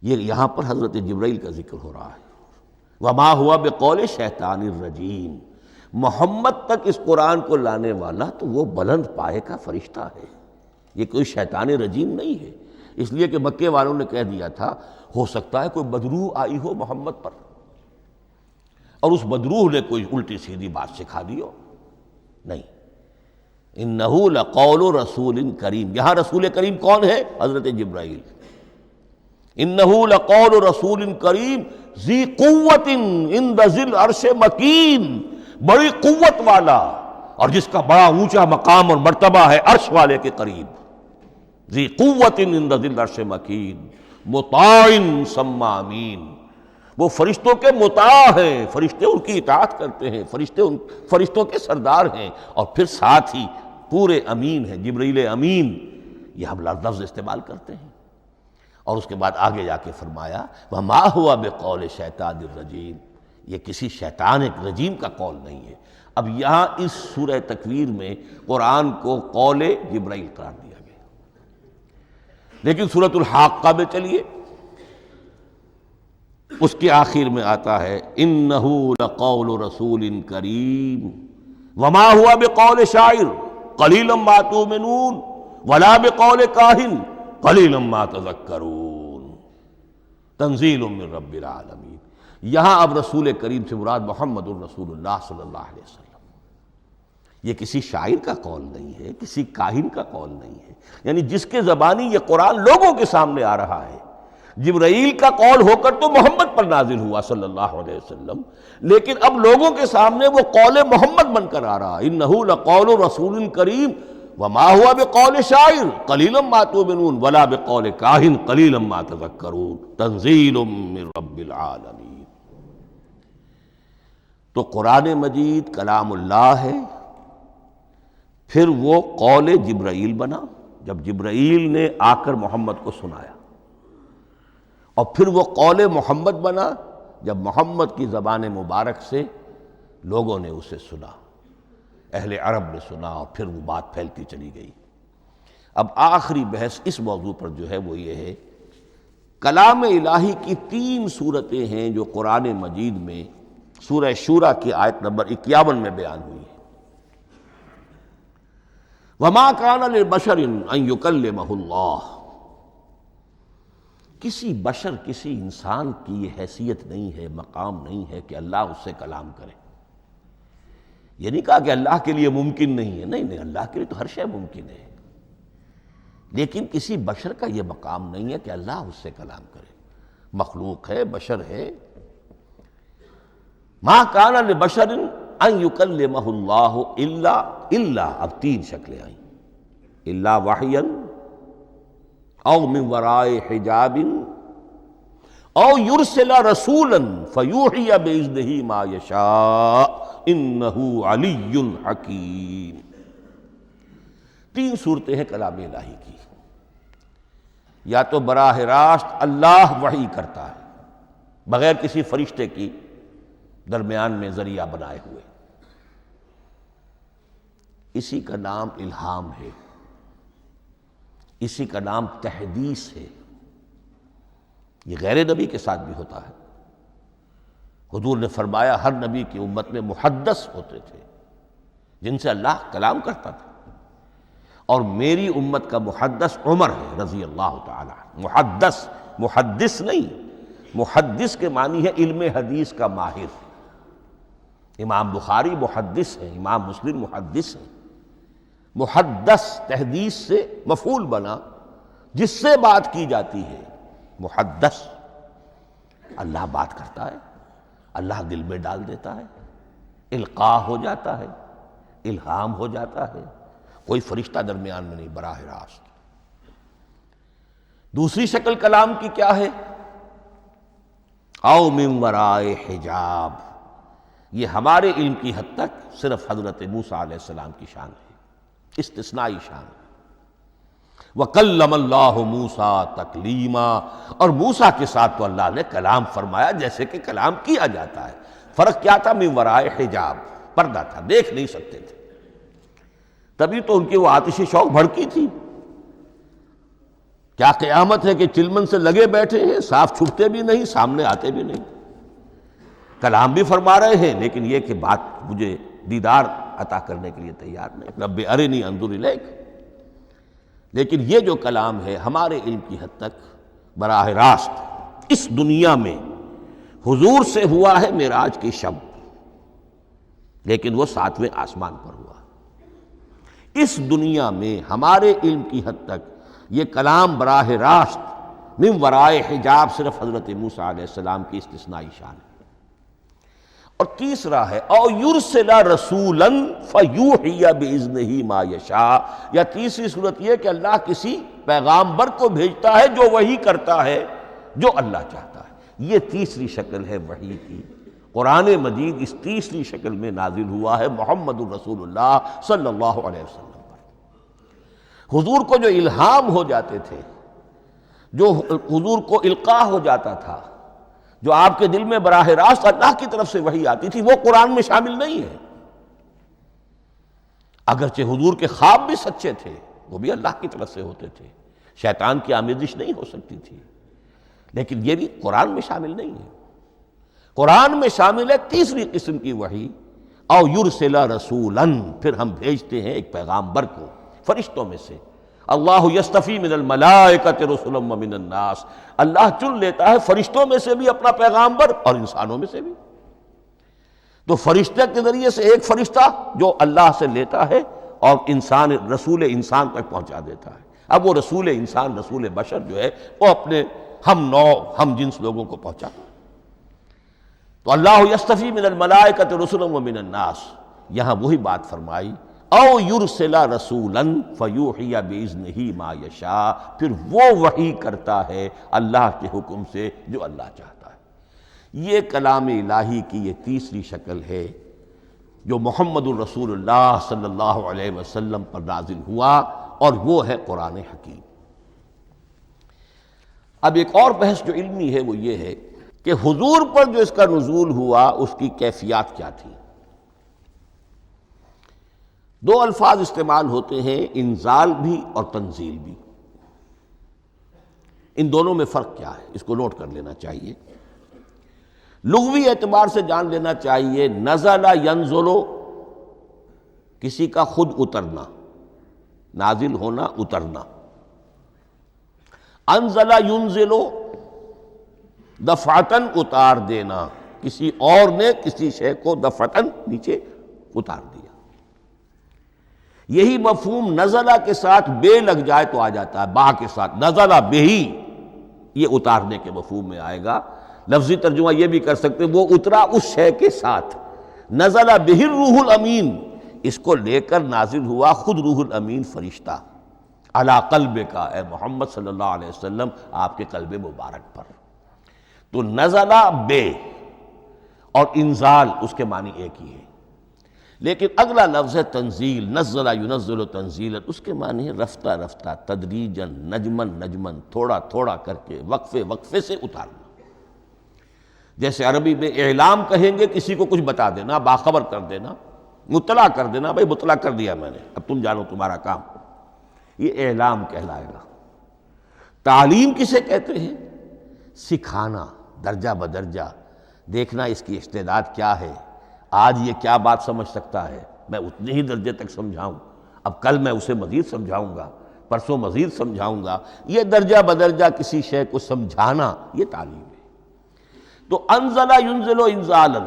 یہ یہاں پر حضرت جبرائیل کا ذکر ہو رہا ہے۔ وما ہوا بقول شیطان الرجیم، محمد تک اس قرآن کو لانے والا تو وہ بلند پائے کا فرشتہ ہے، یہ کوئی شیطان رجیم نہیں ہے، اس لیے کہ مکے والوں نے کہہ دیا تھا ہو سکتا ہے کوئی بدروح آئی ہو محمد پر، اور اس بدروح نے کوئی الٹی سیدھی بات سکھا دی ہو، نہیں۔ انہ لقول رسول کریم، یہاں رسول کریم کون ہے؟ حضرت جبرائیل۔ انہ لقول رسول کریم ذی قوت عند ذی العرش مکین، بڑی قوت والا اور جس کا بڑا اونچا مقام اور مرتبہ ہے عرش والے کے قریب۔ ذی قوت عند ذی العرش مکین مطاع ثم امین، وہ فرشتوں کے مطاع ہیں، فرشتے ان کی اطاعت کرتے ہیں، فرشتوں کے سردار ہیں، اور پھر ساتھ ہی پورے امین ہیں، جبرائیل امین، یہ ہم لفظ استعمال کرتے ہیں۔ اور اس کے بعد آگے جا کے فرمایا وما ہوا بقول شیطان الرجیم، یہ کسی شیطان رجیم کا قول نہیں ہے۔ اب یہاں اس سورہ تکویر میں قرآن کو قول جبرائیل قرار دیا گیا، لیکن سورۃ الحاقہ میں چلیے اس کے آخر میں آتا ہے انہ لقول رسول کریم وما ہوا بقول شاعر قلیلا ما تؤمنون ولا بقول کاہن قلیلا ما تذکرون تنزیل من رب العالمین۔ یہاں اب رسول کریم سے مراد محمد الرسول اللہ صلی اللہ علیہ وسلم، یہ کسی شاعر کا قول نہیں ہے، کسی کاہن کا قول نہیں ہے، یعنی جس کے زبانی یہ قرآن لوگوں کے سامنے آ رہا ہے۔ جبرائیل کا قول ہو کر تو محمد پر نازل ہوا صلی اللہ علیہ وسلم، لیکن اب لوگوں کے سامنے وہ قول محمد بن کر آ رہا۔ انہ لقول رسول کریم وما هو بقول شاعر قلیلا ما تؤمنون ولا بقول کاہن قلیلا ما تذکرون تنزیل من رب العالمین۔ تو قرآن مجید کلام اللہ ہے، پھر وہ قول جبرائیل بنا جب جبرائیل نے آ کر محمد کو سنایا، اور پھر وہ قول محمد بنا جب محمد کی زبان مبارک سے لوگوں نے اسے سنا، اہل عرب نے سنا، اور پھر وہ بات پھیلتی چلی گئی۔ اب آخری بحث اس موضوع پر جو ہے وہ یہ ہے، کلام الہی کی 3 صورتیں ہیں جو قرآن مجید میں سورہ شورى کی آیت نمبر 51 میں بیان ہوئی ہے۔ وَمَا كَانَ لِبَشَرٍ أَن يُكَلِّمَهُ اللَّهُ، کسی بشر، کسی انسان کی یہ حیثیت نہیں ہے، مقام نہیں ہے کہ اللہ اس سے کلام کرے۔ یہ نہیں کہا کہ اللہ کے لیے ممکن نہیں ہے، نہیں، اللہ کے لیے تو ہر شے ممکن ہے، لیکن کسی بشر کا یہ مقام نہیں ہے کہ اللہ اس سے کلام کرے۔ مخلوق ہے، بشر ہے۔ ما کان لبشر ان یکلمہ اللہ الا اب 3 شکلیں آئیں، الا وحیا او من وراء حجاب او یرسل رسولا فیوحی باذنہ ما یشاء انہ علی حکیم۔ 3 صورتیں ہیں کلام الہی کی۔ یا تو براہ راست اللہ وحی کرتا ہے بغیر کسی فرشتے کی درمیان میں ذریعہ بنائے ہوئے، اسی کا نام الہام ہے، اسی کا نام تحدیث ہے۔ یہ غیر نبی کے ساتھ بھی ہوتا ہے۔ حضور نے فرمایا ہر نبی کی امت میں محدث ہوتے تھے جن سے اللہ کلام کرتا تھا، اور میری امت کا محدث عمر ہے رضی اللہ تعالی عنہ۔ محدث، محدث نہیں، محدث کے معنی ہے علم حدیث کا ماہر۔ امام بخاری محدث ہیں، امام مسلم محدث ہیں۔ محدث تحدیث سے مفعول بنا، جس سے بات کی جاتی ہے۔ محدث، اللہ بات کرتا ہے، اللہ دل میں ڈال دیتا ہے، القاء ہو جاتا ہے، الہام ہو جاتا ہے، کوئی فرشتہ درمیان میں نہیں، براہ راست۔ دوسری شکل کلام کی کیا ہے؟ او من وراء حجاب، یہ ہمارے علم کی حد تک صرف حضرت موسیٰ علیہ السلام کی شان ہے، استثنائی شان ہے۔ وَكَلَّمَ اللَّهُ مُوسَىٰ تَكْلِيمًا، اور موسیٰ کے ساتھ تو اللہ نے کلام فرمایا جیسے کہ کلام کیا جاتا ہے۔ فرق کیا تھا؟ من وراء حجاب، پردہ تھا، دیکھ نہیں سکتے تھے، تبھی تو ان کی وہ آتشی شوق بھڑکی تھی۔ کیا قیامت ہے کہ چلمن سے لگے بیٹھے ہیں، صاف چھپتے بھی نہیں، سامنے آتے بھی نہیں، کلام بھی فرما رہے ہیں، لیکن یہ کہ بات مجھے دیدار عطا کرنے کے لیے تیار نہیں، رب ارنی انظر الیک۔ لیکن یہ جو کلام ہے ہمارے علم کی حد تک براہ راست اس دنیا میں حضور سے ہوا ہے معراج کی شب، لیکن وہ 7ویں آسمان پر ہوا۔ اس دنیا میں ہمارے علم کی حد تک یہ کلام براہ راست من وراء حجاب صرف حضرت موسیٰ علیہ السلام کی استثنائی شان ہے۔ اور تیسرا ہے او یرسل رسولا فیوحی باذنہ ما یشاء، یا تیسری صورت یہ کہ اللہ کسی پیغامبر کو بھیجتا ہے جو وحی کرتا ہے جو اللہ چاہتا ہے۔ یہ تیسری شکل ہے وحی کی۔ قرآن مجید اس تیسری شکل میں نازل ہوا ہے محمد الرسول اللہ صلی اللہ علیہ وسلم پر۔ حضور کو جو الہام ہو جاتے تھے، جو حضور کو القاء ہو جاتا تھا، جو آپ کے دل میں براہ راست اللہ کی طرف سے وحی آتی تھی، وہ قرآن میں شامل نہیں ہے۔ اگرچہ حضور کے خواب بھی سچے تھے، وہ بھی اللہ کی طرف سے ہوتے تھے، شیطان کی آمیزش نہیں ہو سکتی تھی، لیکن یہ بھی قرآن میں شامل نہیں ہے۔ قرآن میں شامل ہے تیسری قسم کی وحی، او یرسل رسولا، پھر ہم بھیجتے ہیں ایک پیغامبر کو فرشتوں میں سے۔ اللہ یصطفی من الملائکۃ رسلا ومن الناس، اللہ چن لیتا ہے فرشتوں میں سے بھی اپنا پیغامبر اور انسانوں میں سے بھی۔ تو فرشتے کے ذریعے سے ایک فرشتہ جو اللہ سے لیتا ہے اور انسان رسول انسان تک پہنچا دیتا ہے۔ اب وہ رسول انسان، رسول بشر جو ہے وہ اپنے ہم نوع ہم جنس لوگوں کو پہنچاتا ہے۔ تو اللہ یصطفی من الملائکۃ رسلا ومن الناس، یہاں وہی بات فرمائی، او یرسل رسولا فیوحی باذنہ ما یشاء، پھر وہ وحی کرتا ہے اللہ کے حکم سے جو اللہ چاہتا ہے۔ یہ کلام الہی کی یہ تیسری شکل ہے جو محمد الرسول اللہ صلی اللہ علیہ وسلم پر نازل ہوا، اور وہ ہے قرآن حکیم۔ اب ایک اور بحث جو علمی ہے وہ یہ ہے کہ حضور پر جو اس کا نزول ہوا اس کی کیفیات کیا تھی۔ دو الفاظ استعمال ہوتے ہیں، انزال بھی اور تنزیل بھی۔ ان دونوں میں فرق کیا ہے اس کو نوٹ کر لینا چاہیے۔ لغوی اعتبار سے جان لینا چاہیے، نزل ینزل کسی کا خود اترنا، نازل ہونا، اترنا۔ انزل ینزل دفعتاً اتار دینا، کسی اور نے کسی شے کو دفعتاً نیچے اتار دیا۔ یہی مفہوم نزلہ کے ساتھ بے لگ جائے تو آ جاتا ہے، با کے ساتھ نزلہ بہی، یہ اتارنے کے مفہوم میں آئے گا۔ لفظی ترجمہ یہ بھی کر سکتے وہ اترا اس شے کے ساتھ۔ نزل بہ الروح الامین، اس کو لے کر نازل ہوا خود روح الامین فرشتہ، علی قلبک، اے محمد صلی اللہ علیہ وسلم آپ کے قلب مبارک پر۔ تو نزلہ بے اور انزال اس کے معنی ایک ہی ہے، لیکن اگلا لفظ ہے تنزیل، نزل ینزل تنزیلا، اس کے معنی ہے رفتہ رفتہ، تدریجاً، نجماً نجماً، تھوڑا تھوڑا کر کے، وقفے وقفے سے اتارنا۔ جیسے عربی میں اعلام کہیں گے کسی کو کچھ بتا دینا، باخبر کر دینا، مطلع کر دینا، بھائی مطلع کر دیا میں نے، اب تم جانو تمہارا کام، یہ اعلام کہلائے گا۔ تعلیم کسے کہتے ہیں؟ سکھانا، درجہ بدرجہ، دیکھنا اس کی استعداد کیا ہے، آج یہ کیا بات سمجھ سکتا ہے، میں اتنے ہی درجے تک سمجھاؤں، اب کل میں اسے مزید سمجھاؤں گا، پرسوں مزید سمجھاؤں گا۔ یہ درجہ بدرجہ کسی شے کو سمجھانا، یہ تعلیم ہے۔ تو انزل ینزل انزالا،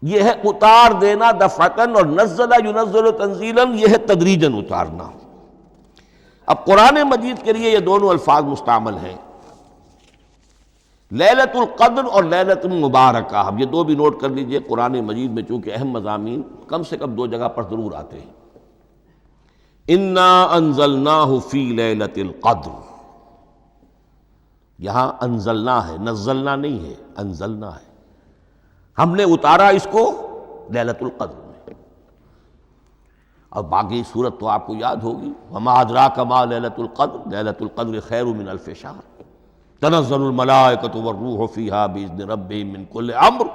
یہ ہے اتار دینا دفعتاً، اور نزل ینزل تنزیلا، یہ ہے تدریجاً اتارنا۔ اب قرآن مجید کے لیے یہ دونوں الفاظ مستعمل ہیں، لیلۃ القدر اور لیلۃ المبارکہ۔ اب یہ دو بھی نوٹ کر لیجئے، قرآن مجید میں چونکہ اہم مضامین کم سے کم دو جگہ پر ضرور آتے ہیں۔ انا انزلناہ فی لیلۃ القدر، یہاں انزلنا ہے، نزلنا نہیں ہے، انزلنا ہے، ہم نے اتارا اس کو لیلۃ القدر میں۔ اور باقی صورت تو آپ کو یاد ہوگی، وما ادراک ما لیلۃ القدر، لیلۃ القدر خیر من الف شہر، تنزل الملائکۃ والروح فیہا باذن ربہم من کل امر،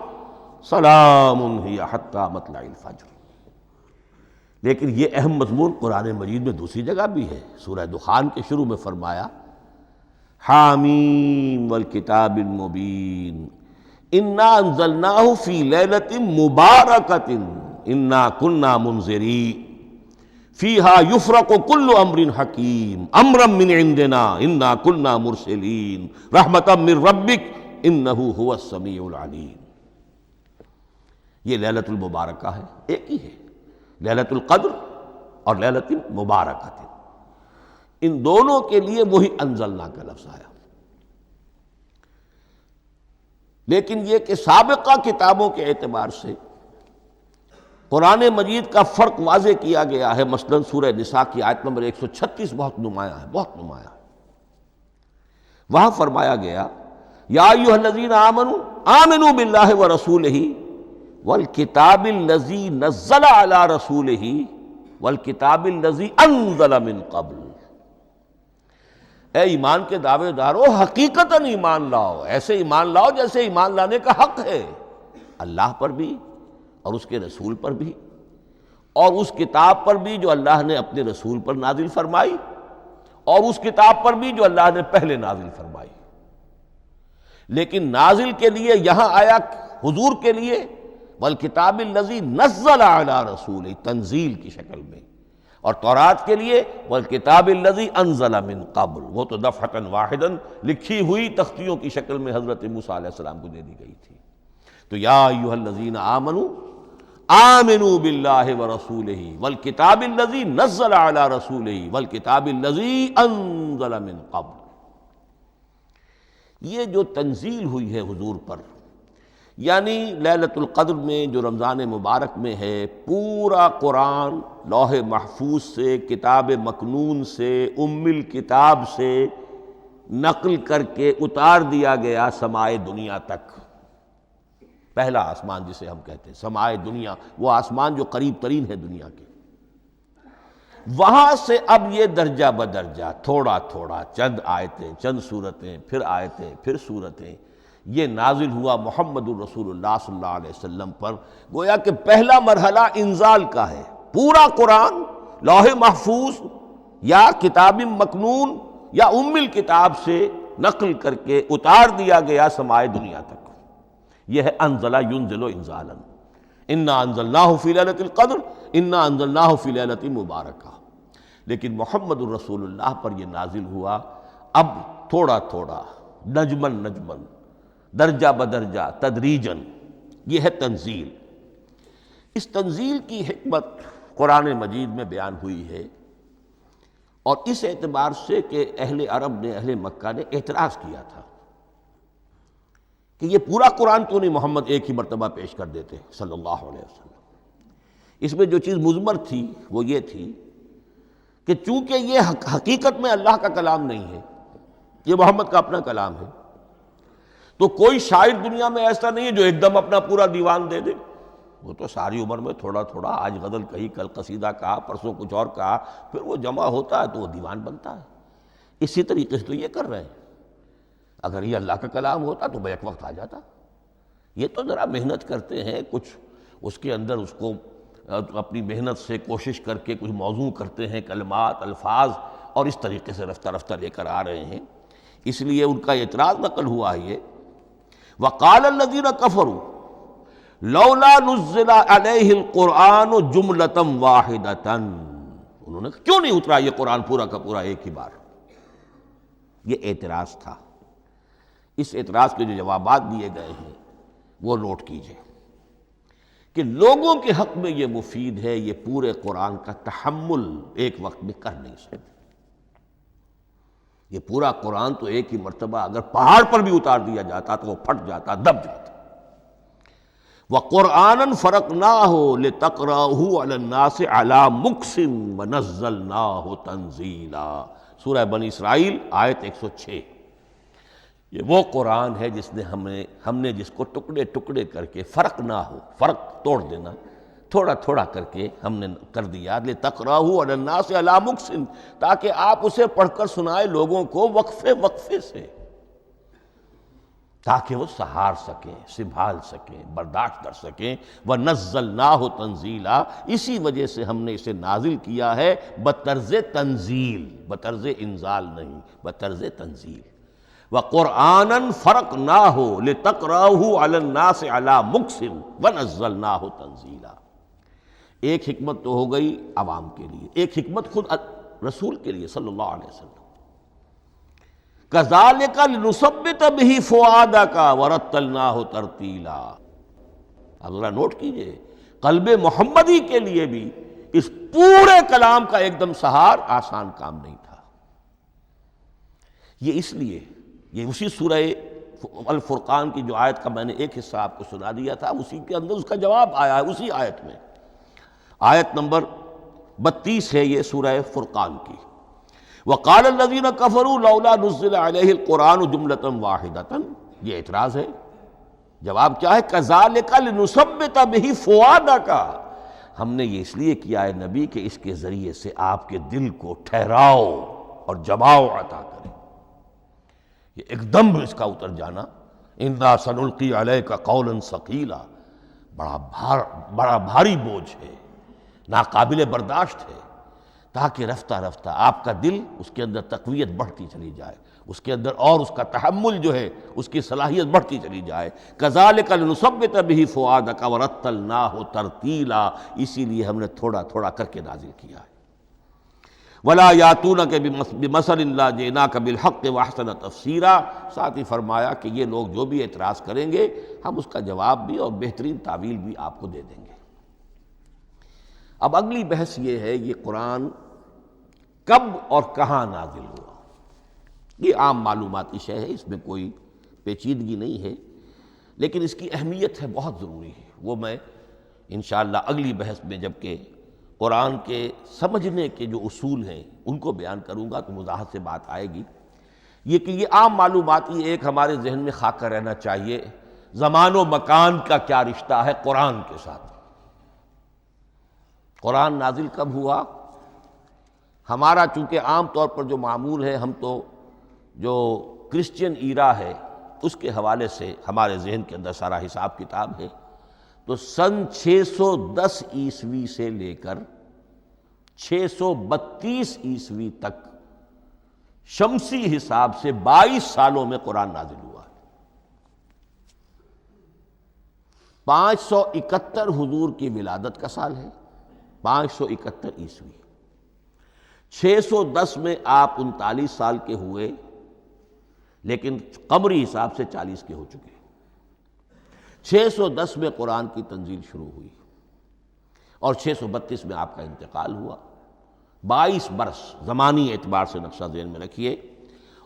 سلام ہی حتی مطلع الفجر۔ لیکن یہ اہم مضمون قرآن مجید میں دوسری جگہ بھی ہے، سورہ دخان کے شروع میں فرمایا حامیم والکتاب المبین انا انزلناہ فی لیلۃ مبارکۃ انا کنا منذرین فیہا یفرق کل امر حکیم امرا من عندنا انا کنا مرسلین رحمتا من ربک انہ هو السمیع العلیم۔ یہ لیلۃ المبارکہ ہے، ایک ہی ہے، لیلۃ القدر اور لیلۃ مبارکۃ، ان دونوں کے لیے وہی انزلنا کا لفظ آیا۔ لیکن یہ کہ سابقہ کتابوں کے اعتبار سے قرآن مجید کا فرق واضح کیا گیا ہے۔ مثلا سورہ نساء کی آیت نمبر 136 بہت نمایاں ہے، بہت نمایاں ہے۔ وہاں فرمایا گیا یا ایھا الذین آمنوا آمنوا باللہ ورسولہ والکتاب الذی نزل علی رسولہ والکتاب الذی انزل من قبل۔ اے ایمان کے دعوے دارو، حقیقتاً ایمان لاؤ، ایسے ایمان لاؤ جیسے ایمان لانے کا حق ہے، اللہ پر بھی اور اس کے رسول پر بھی، اور اس کتاب پر بھی جو اللہ نے اپنے رسول پر نازل فرمائی، اور اس کتاب پر بھی جو اللہ نے پہلے نازل فرمائی۔ لیکن نازل کے لیے یہاں آیا حضور کے لیے والکتاب الذی نزل علی رسولہ، تنزیل کی شکل میں، اور تورات کے لیے والکتاب الذی انزل من قبل، وہ تو دفعۃ واحداً لکھی ہوئی تختیوں کی شکل میں حضرت موسیٰ علیہ السلام کو دے دی گئی تھی۔ تو یا ایھا الذین آمنوا آمنوا باللہ ورسولہ والکتاب الذی نزل علی رسولہ والکتاب الذی انزل من قبل. یہ جو تنزیل ہوئی ہے حضور پر، یعنی لیلۃ القدر میں جو رمضان مبارک میں ہے، پورا قرآن لوح محفوظ سے، کتاب مکنون سے، ام الکتاب سے نقل کر کے اتار دیا گیا سمائے دنیا تک. پہلا آسمان جسے ہم کہتے ہیں سمائے دنیا، وہ آسمان جو قریب ترین ہے دنیا کے، وہاں سے اب یہ درجہ بدرجہ تھوڑا تھوڑا چند آیتیں، چند سورتیں، پھر آیتیں، پھر سورتیں، یہ نازل ہوا محمد الرسول اللہ صلی اللہ علیہ وسلم پر. گویا کہ پہلا مرحلہ انزال کا ہے. پورا قرآن لوح محفوظ یا کتاب مکنون یا ام الکتاب سے نقل کر کے اتار دیا گیا سمائے دنیا تک. یہ ہے انزل ینزل انزالا، انا انزلناہ فی لیلۃ القدر انا انزلناہ فی لیلۃ مبارکہ. لیکن محمد الرسول اللہ پر یہ نازل ہوا اب تھوڑا تھوڑا، نجمن نجمن، درجہ بدرجہ، تدریجاً. یہ ہے تنزیل. اس تنزیل کی حکمت قرآن مجید میں بیان ہوئی ہے، اور اس اعتبار سے کہ اہل عرب نے، اہل مکہ نے اعتراض کیا تھا کہ یہ پورا قرآن کیوں نہیں محمد ایک ہی مرتبہ پیش کر دیتے صلی اللہ علیہ وسلم. اس میں جو چیز مضمر تھی وہ یہ تھی کہ چونکہ یہ حقیقت میں اللہ کا کلام نہیں ہے، یہ محمد کا اپنا کلام ہے، تو کوئی شاعر دنیا میں ایسا نہیں ہے جو ایک دم اپنا پورا دیوان دے دے. وہ تو ساری عمر میں تھوڑا تھوڑا، آج غزل کہی، کل قصیدہ کہا، پرسوں کچھ اور کہا، پھر وہ جمع ہوتا ہے تو وہ دیوان بنتا ہے. اسی طریقے سے تو یہ کر رہے ہیں. اگر یہ اللہ کا کلام ہوتا تو بیک وقت آ جاتا. یہ تو ذرا محنت کرتے ہیں، کچھ اس کے اندر اس کو اپنی محنت سے کوشش کر کے کچھ موضوع کرتے ہیں، کلمات، الفاظ، اور اس طریقے سے رفتہ رفتہ لے کر آ رہے ہیں. اس لیے ان کا اعتراض نقل ہوا ہے یہ. وقال الذین کفروا لولا نزل علیہ القرآن جملۃ واحدۃ. انہوں نے کیوں نہیں اترا یہ قرآن پورا کا پورا ایک ہی بار؟ یہ اعتراض تھا. اس اعتراض کے جو جوابات دیے گئے ہیں وہ نوٹ کیجئے کہ لوگوں کے حق میں یہ مفید ہے، یہ پورے قرآن کا تحمل ایک وقت میں کر نہیں سکتے. یہ پورا قرآن تو ایک ہی مرتبہ اگر پہاڑ پر بھی اتار دیا جاتا تو وہ پھٹ جاتا، دب جاتا. وَقُرْآنًا فَرَقْنَاهُ لِتَقْرَأَهُ عَلَى النَّاسِ عَلَى مُكْثٍ وَنَزَّلْنَاهُ تَنزِيلًا. سورہ بنی اسرائیل آیت 106. یہ وہ قرآن ہے جس نے ہم نے جس کو ٹکڑے ٹکڑے کر کے، فرق نہ ہو، فرق توڑ دینا، تھوڑا تھوڑا کر کے ہم نے کر دیا. لِتَقْرَأَهُ عَلَى النَّاسِ عَلَى مُكْثٍ، تاکہ آپ اسے پڑھ کر سنائے لوگوں کو وقفے وقفے سے، تاکہ وہ سہار سکیں، سنبھال سکیں، برداشت کر سکیں. وَنَزَّلْنَاهُ تَنزِيلًا، اسی وجہ سے ہم نے اسے نازل کیا ہے بطرز تنزیل، بطرز انزال نہیں، بطرز تنزیل. وَقُرْآنًا فَرَقْنَاهُ لِتَقْرَأَهُ عَلَى النَّاسِ عَلَى مُكْثٍ وَنَزَّلْنَاهُ تَنزِيلًا. ایک حکمت تو ہو گئی عوام کے لیے، ایک حکمت خود رسول کے لیے صلی اللہ علیہ وسلم. كَذَلِكَ لِنُثَبِّتَ بِهِ فُؤَادَكَ وَرَتَّلْنَاهُ تَرْتِيلًا. اب ذرا نوٹ کیجئے، قلب محمدی کے لیے بھی اس پورے کلام کا ایک دم سہار آسان کام نہیں تھا. یہ اس لیے، یہ اسی سورہ الفرقان کی جو آیت کا میں نے ایک حصہ آپ کو سنا دیا تھا، اسی کے اندر اس کا جواب آیا ہے، اسی آیت میں. آیت نمبر 32 ہے یہ سورہ فرقان کی. وقال الذین کفروا لولا نزل علیہ القرآن جملۃ واحدۃ. یہ اعتراض ہے. جواب کیا ہے؟ کذالک لنثبت بہ فؤادک. ہم نے یہ اس لیے کیا ہے نبی کہ اس کے ذریعے سے آپ کے دل کو ٹھہراؤ اور جماؤ عطا کرے. یہ ایک دم اس کا اتر جانا، انا سنلقی علیک قولا ثقیلا، بڑا بھاری بوجھ ہے، ناقابل برداشت ہے، تاکہ رفتہ رفتہ آپ کا دل، اس کے اندر تقویت بڑھتی چلی جائے، اس کے اندر اور اس کا تحمل جو ہے، اس کی صلاحیت بڑھتی چلی جائے. کذالک لنثبت بہ فؤادک ورتلناہ ترتیلا. اسی لیے ہم نے تھوڑا تھوڑا کر کے نازل کیا ہے. ولا یاتونک بمثل الا جئناک بالحق واحسن تفسیرا، ساتھ ہی فرمایا کہ یہ لوگ جو بھی اعتراض کریں گے ہم اس کا جواب بھی اور بہترین تعویل بھی آپ کو دے دیں گے۔ اب اگلی بحث یہ ہے یہ قرآن کب اور کہاں نازل ہوا۔ یہ عام معلوماتی شے ہے، اس میں کوئی پیچیدگی نہیں ہے، لیکن اس کی اہمیت ہے بہت ضروری ہے، وہ میں انشاءاللہ اگلی بحث میں جب کہ قرآن کے سمجھنے کے جو اصول ہیں ان کو بیان کروں گا تو وضاحت سے بات آئے گی۔ یہ کہ یہ عام معلوماتی ایک ہمارے ذہن میں خاکہ رہنا چاہیے، زمان و مکان کا کیا رشتہ ہے قرآن کے ساتھ۔ قرآن نازل کب ہوا؟ ہمارا چونکہ عام طور پر جو معمول ہے، ہم تو جو کرسچین ایرا ہے اس کے حوالے سے ہمارے ذہن کے اندر سارا حساب کتاب ہے، تو سن 610 عیسوی سے لے کر 632 عیسوی تک شمسی حساب سے 22 سالوں میں قرآن نازل ہوا ہے۔ 571 حضور کی ولادت کا سال ہے، 571 عیسوی۔ 610 میں آپ 39 سال کے ہوئے، لیکن قمری حساب سے 40 کے ہو چکے۔ 610 میں قرآن کی تنزیل شروع ہوئی اور 632 میں آپ کا انتقال ہوا۔ 22 برس زمانی اعتبار سے نقشہ ذہن میں رکھیے،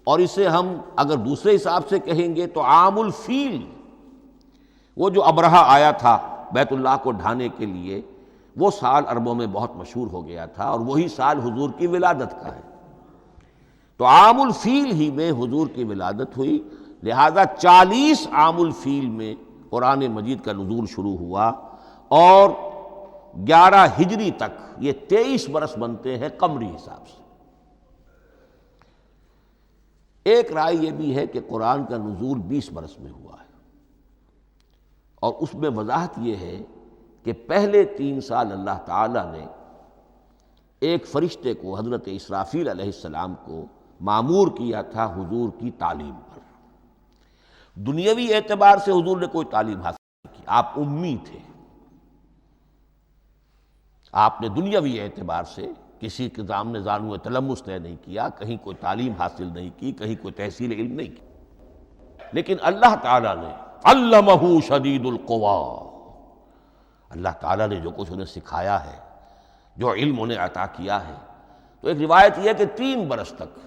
اور اسے ہم اگر دوسرے حساب سے کہیں گے تو عام الفیل، وہ جو ابرہہ آیا تھا بیت اللہ کو ڈھانے کے لیے، وہ سال عربوں میں بہت مشہور ہو گیا تھا، اور وہی سال حضور کی ولادت کا ہے، تو عام الفیل ہی میں حضور کی ولادت ہوئی، لہذا 40 عام الفیل میں قرآن مجید کا نزول شروع ہوا، اور 11 ہجری تک یہ 23 برس بنتے ہیں قمری حساب سے۔ ایک رائے یہ بھی ہے کہ قرآن کا نزول 20 برس میں ہوا ہے، اور اس میں وضاحت یہ ہے کہ پہلے 3 سال اللہ تعالیٰ نے ایک فرشتے کو حضرت اسرافیل علیہ السلام کو مامور کیا تھا حضور کی تعلیم پر۔ دنیاوی اعتبار سے حضور نے کوئی تعلیم حاصل نہیں کی، آپ امی تھے، آپ نے دنیاوی اعتبار سے کسی کے سامنے زانو تلمس طے نہیں کیا، کہیں کوئی تعلیم حاصل نہیں کی، کہیں کوئی تحصیل علم نہیں کی، لیکن اللہ تعالیٰ نے علمہ شدید القویٰ، اللہ تعالیٰ نے جو کچھ انہیں سکھایا ہے، جو علم انہیں عطا کیا ہے، تو ایک روایت یہ ہے کہ 3 برس تک،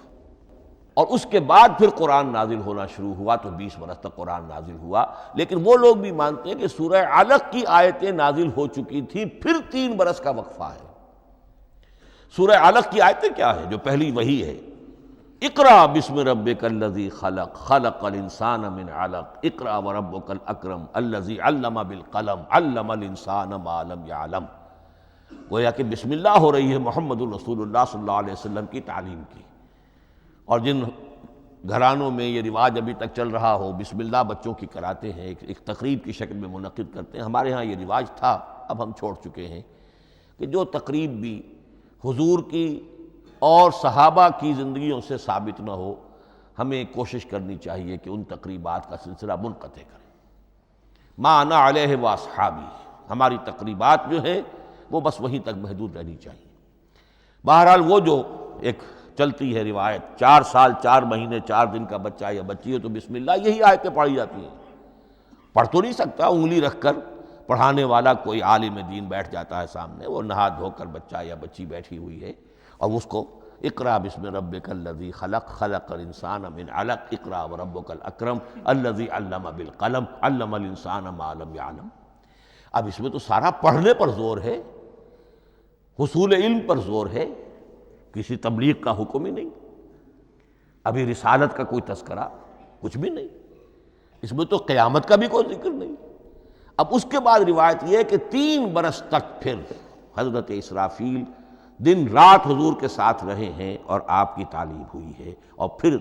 اور اس کے بعد پھر قرآن نازل ہونا شروع ہوا تو 20 برس تک قرآن نازل ہوا۔ لیکن وہ لوگ بھی مانتے ہیں کہ سورہ علق کی آیتیں نازل ہو چکی تھی، پھر 3 برس کا وقفہ ہے۔ سورہ علق کی آیتیں کیا ہے؟ جو پہلی وحی ہے، اقرأ بسم ربک الذی خلق خلق الانسان من علق اقرأ وربک الاکرم الذی علم بالقلم علم الانسان ما لم یعلم، گویا کہ بسم اللہ ہو رہی ہے محمد الرسول اللہ صلی اللہ علیہ وسلم کی تعلیم کی، اور جن گھرانوں میں یہ رواج ابھی تک چل رہا ہو، بسم اللہ بچوں کی کراتے ہیں، ایک تقریب کی شکل میں منعقد کرتے ہیں، ہمارے ہاں یہ رواج تھا، اب ہم چھوڑ چکے ہیں، کہ جو تقریب بھی حضور کی اور صحابہ کی زندگیوں سے ثابت نہ ہو، ہمیں کوشش کرنی چاہیے کہ ان تقریبات کا سلسلہ منقطع کریں۔ ما انا علیہ واصحابی، ہماری تقریبات جو ہیں وہ بس وہیں تک محدود رہنی چاہیے۔ بہرحال وہ جو ایک چلتی ہے روایت، 4 سال 4 مہینے 4 دن کا بچہ یا بچی ہو تو بسم اللہ یہی آیتیں پڑھی جاتی ہیں، پڑھ تو نہیں سکتا، انگلی رکھ کر پڑھانے والا کوئی عالم دین بیٹھ جاتا ہے سامنے، وہ نہا دھو کر بچہ یا بچی بیٹھی ہوئی ہے، اور اس کو اقرأ بسم ربک الذی خلق خلق الانسان من علق اقرأ وربک الاکرم الذی علم بالقلم علم الانسان ما لم یعلم۔ اب اس میں تو سارا پڑھنے پر زور ہے، حصول علم پر زور ہے، کسی تبلیغ کا حکم ہی نہیں، ابھی رسالت کا کوئی تذکرہ کچھ بھی نہیں، اس میں تو قیامت کا بھی کوئی ذکر نہیں۔ اب اس کے بعد روایت یہ ہے کہ 3 برس تک پھر حضرت اسرافیل دن رات حضور کے ساتھ رہے ہیں اور آپ کی تعلیم ہوئی ہے، اور پھر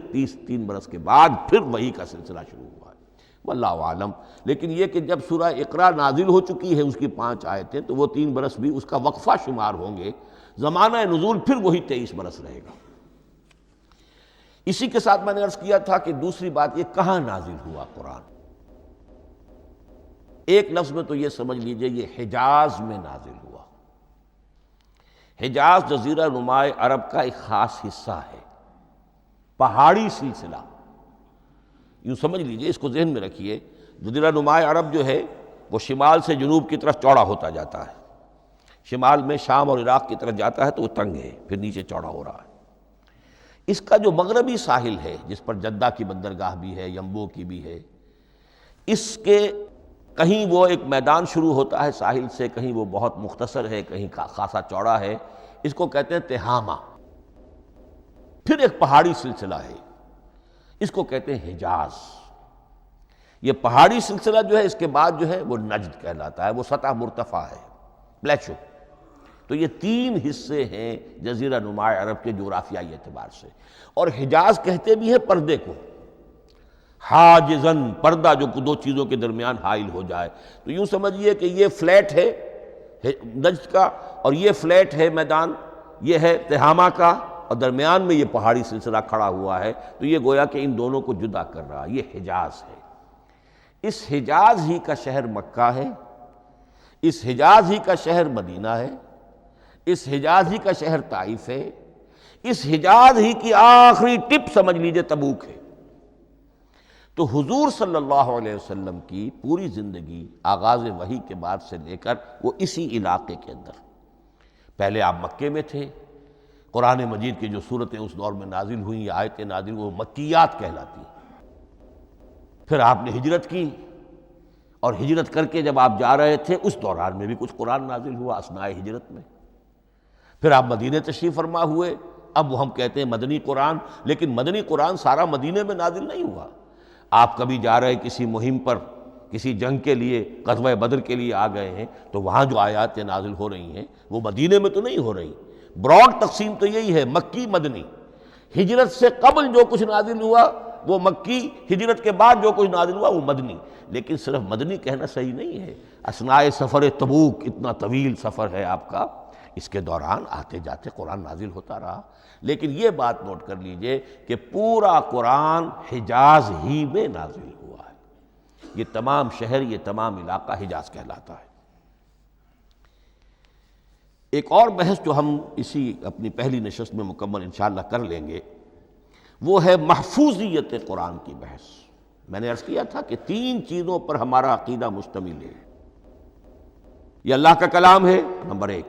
3 برس کے بعد پھر وحی کا سلسلہ شروع ہوا ہے، واللہ عالم۔ لیکن یہ کہ جب سورہ اقرا نازل ہو چکی ہے اس کی 5 آیتیں، تو وہ 3 برس بھی اس کا وقفہ شمار ہوں گے، زمانہ نزول پھر وہی 23 برس رہے گا۔ اسی کے ساتھ میں نے عرض کیا تھا کہ دوسری بات یہ کہاں نازل ہوا قرآن۔ ایک لفظ میں تو یہ سمجھ لیجئے یہ حجاز میں نازل ہوا۔ حجاز جزیرہ نما عرب کا ایک خاص حصہ ہے، پہاڑی سلسلہ، یوں سمجھ لیجئے، اس کو ذہن میں رکھیے۔ جزیرہ نما عرب جو ہے وہ شمال سے جنوب کی طرف چوڑا ہوتا جاتا ہے، شمال میں شام اور عراق کی طرف جاتا ہے تو وہ تنگ ہے، پھر نیچے چوڑا ہو رہا ہے۔ اس کا جو مغربی ساحل ہے، جس پر جدہ کی بندرگاہ بھی ہے، ینبو کی بھی ہے، اس کے کہیں وہ ایک میدان شروع ہوتا ہے ساحل سے، کہیں وہ بہت مختصر ہے، کہیں خاصا چوڑا ہے، اس کو کہتے ہیں تہامہ۔ پھر ایک پہاڑی سلسلہ ہے، اس کو کہتے ہیں حجاز۔ یہ پہاڑی سلسلہ جو ہے اس کے بعد جو ہے وہ نجد کہلاتا ہے، وہ سطح مرتفع ہے، پلیٹو۔ تو یہ تین حصے ہیں جزیرہ نما عرب کے جغرافیائی اعتبار سے، اور حجاز کہتے بھی ہیں پردے کو، حاجزن، پردہ جو دو چیزوں کے درمیان حائل ہو جائے۔ تو یوں سمجھیے کہ یہ فلیٹ ہے نجد کا، اور یہ فلیٹ ہے میدان، یہ ہے تہامہ کا، اور درمیان میں یہ پہاڑی سلسلہ کھڑا ہوا ہے، تو یہ گویا کہ ان دونوں کو جدا کر رہا، یہ حجاز ہے۔ اس حجاز ہی کا شہر مکہ ہے، اس حجاز ہی کا شہر مدینہ ہے، اس حجاز ہی کا شہر طائف ہے، اس حجاز ہی کی آخری ٹپ سمجھ لیجئے تبوک ہے۔ تو حضور صلی اللہ علیہ وسلم کی پوری زندگی آغاز وحی کے بعد سے لے کر وہ اسی علاقے کے اندر، پہلے آپ مکے میں تھے، قرآن مجید کی جو صورتیں اس دور میں نازل ہوئیں، یہ آیتیں نازل وہ مکیات کہلاتی ہیں۔ پھر آپ نے ہجرت کی، اور ہجرت کر کے جب آپ جا رہے تھے اس دوران میں بھی کچھ قرآن نازل ہوا اثناء ہجرت میں۔ پھر آپ مدینے تشریف فرما ہوئے، اب وہ ہم کہتے ہیں مدنی قرآن، لیکن مدنی قرآن سارا مدینے میں نازل نہیں ہوا۔ آپ کبھی جا رہے کسی مہم پر، کسی جنگ کے لیے، غزوہ بدر کے لیے آ گئے ہیں، تو وہاں جو آیات نازل ہو رہی ہیں وہ مدینے میں تو نہیں ہو رہی۔ براڈ تقسیم تو یہی ہے، مکی مدنی۔ ہجرت سے قبل جو کچھ نازل ہوا وہ مکی، ہجرت کے بعد جو کچھ نازل ہوا وہ مدنی۔ لیکن صرف مدنی کہنا صحیح نہیں ہے۔ اثناء سفر تبوک، اتنا طویل سفر ہے آپ کا، اس کے دوران آتے جاتے قرآن نازل ہوتا رہا۔ لیکن یہ بات نوٹ کر لیجئے کہ پورا قرآن حجاز ہی میں نازل ہوا ہے۔ یہ تمام شہر، یہ تمام علاقہ حجاز کہلاتا ہے۔ ایک اور بحث جو ہم اسی اپنی پہلی نشست میں مکمل انشاءاللہ کر لیں گے، وہ ہے محفوظیت قرآن کی بحث۔ میں نے عرض کیا تھا کہ تین چیزوں پر ہمارا عقیدہ مشتمل ہے۔ یہ اللہ کا کلام ہے، نمبر ایک،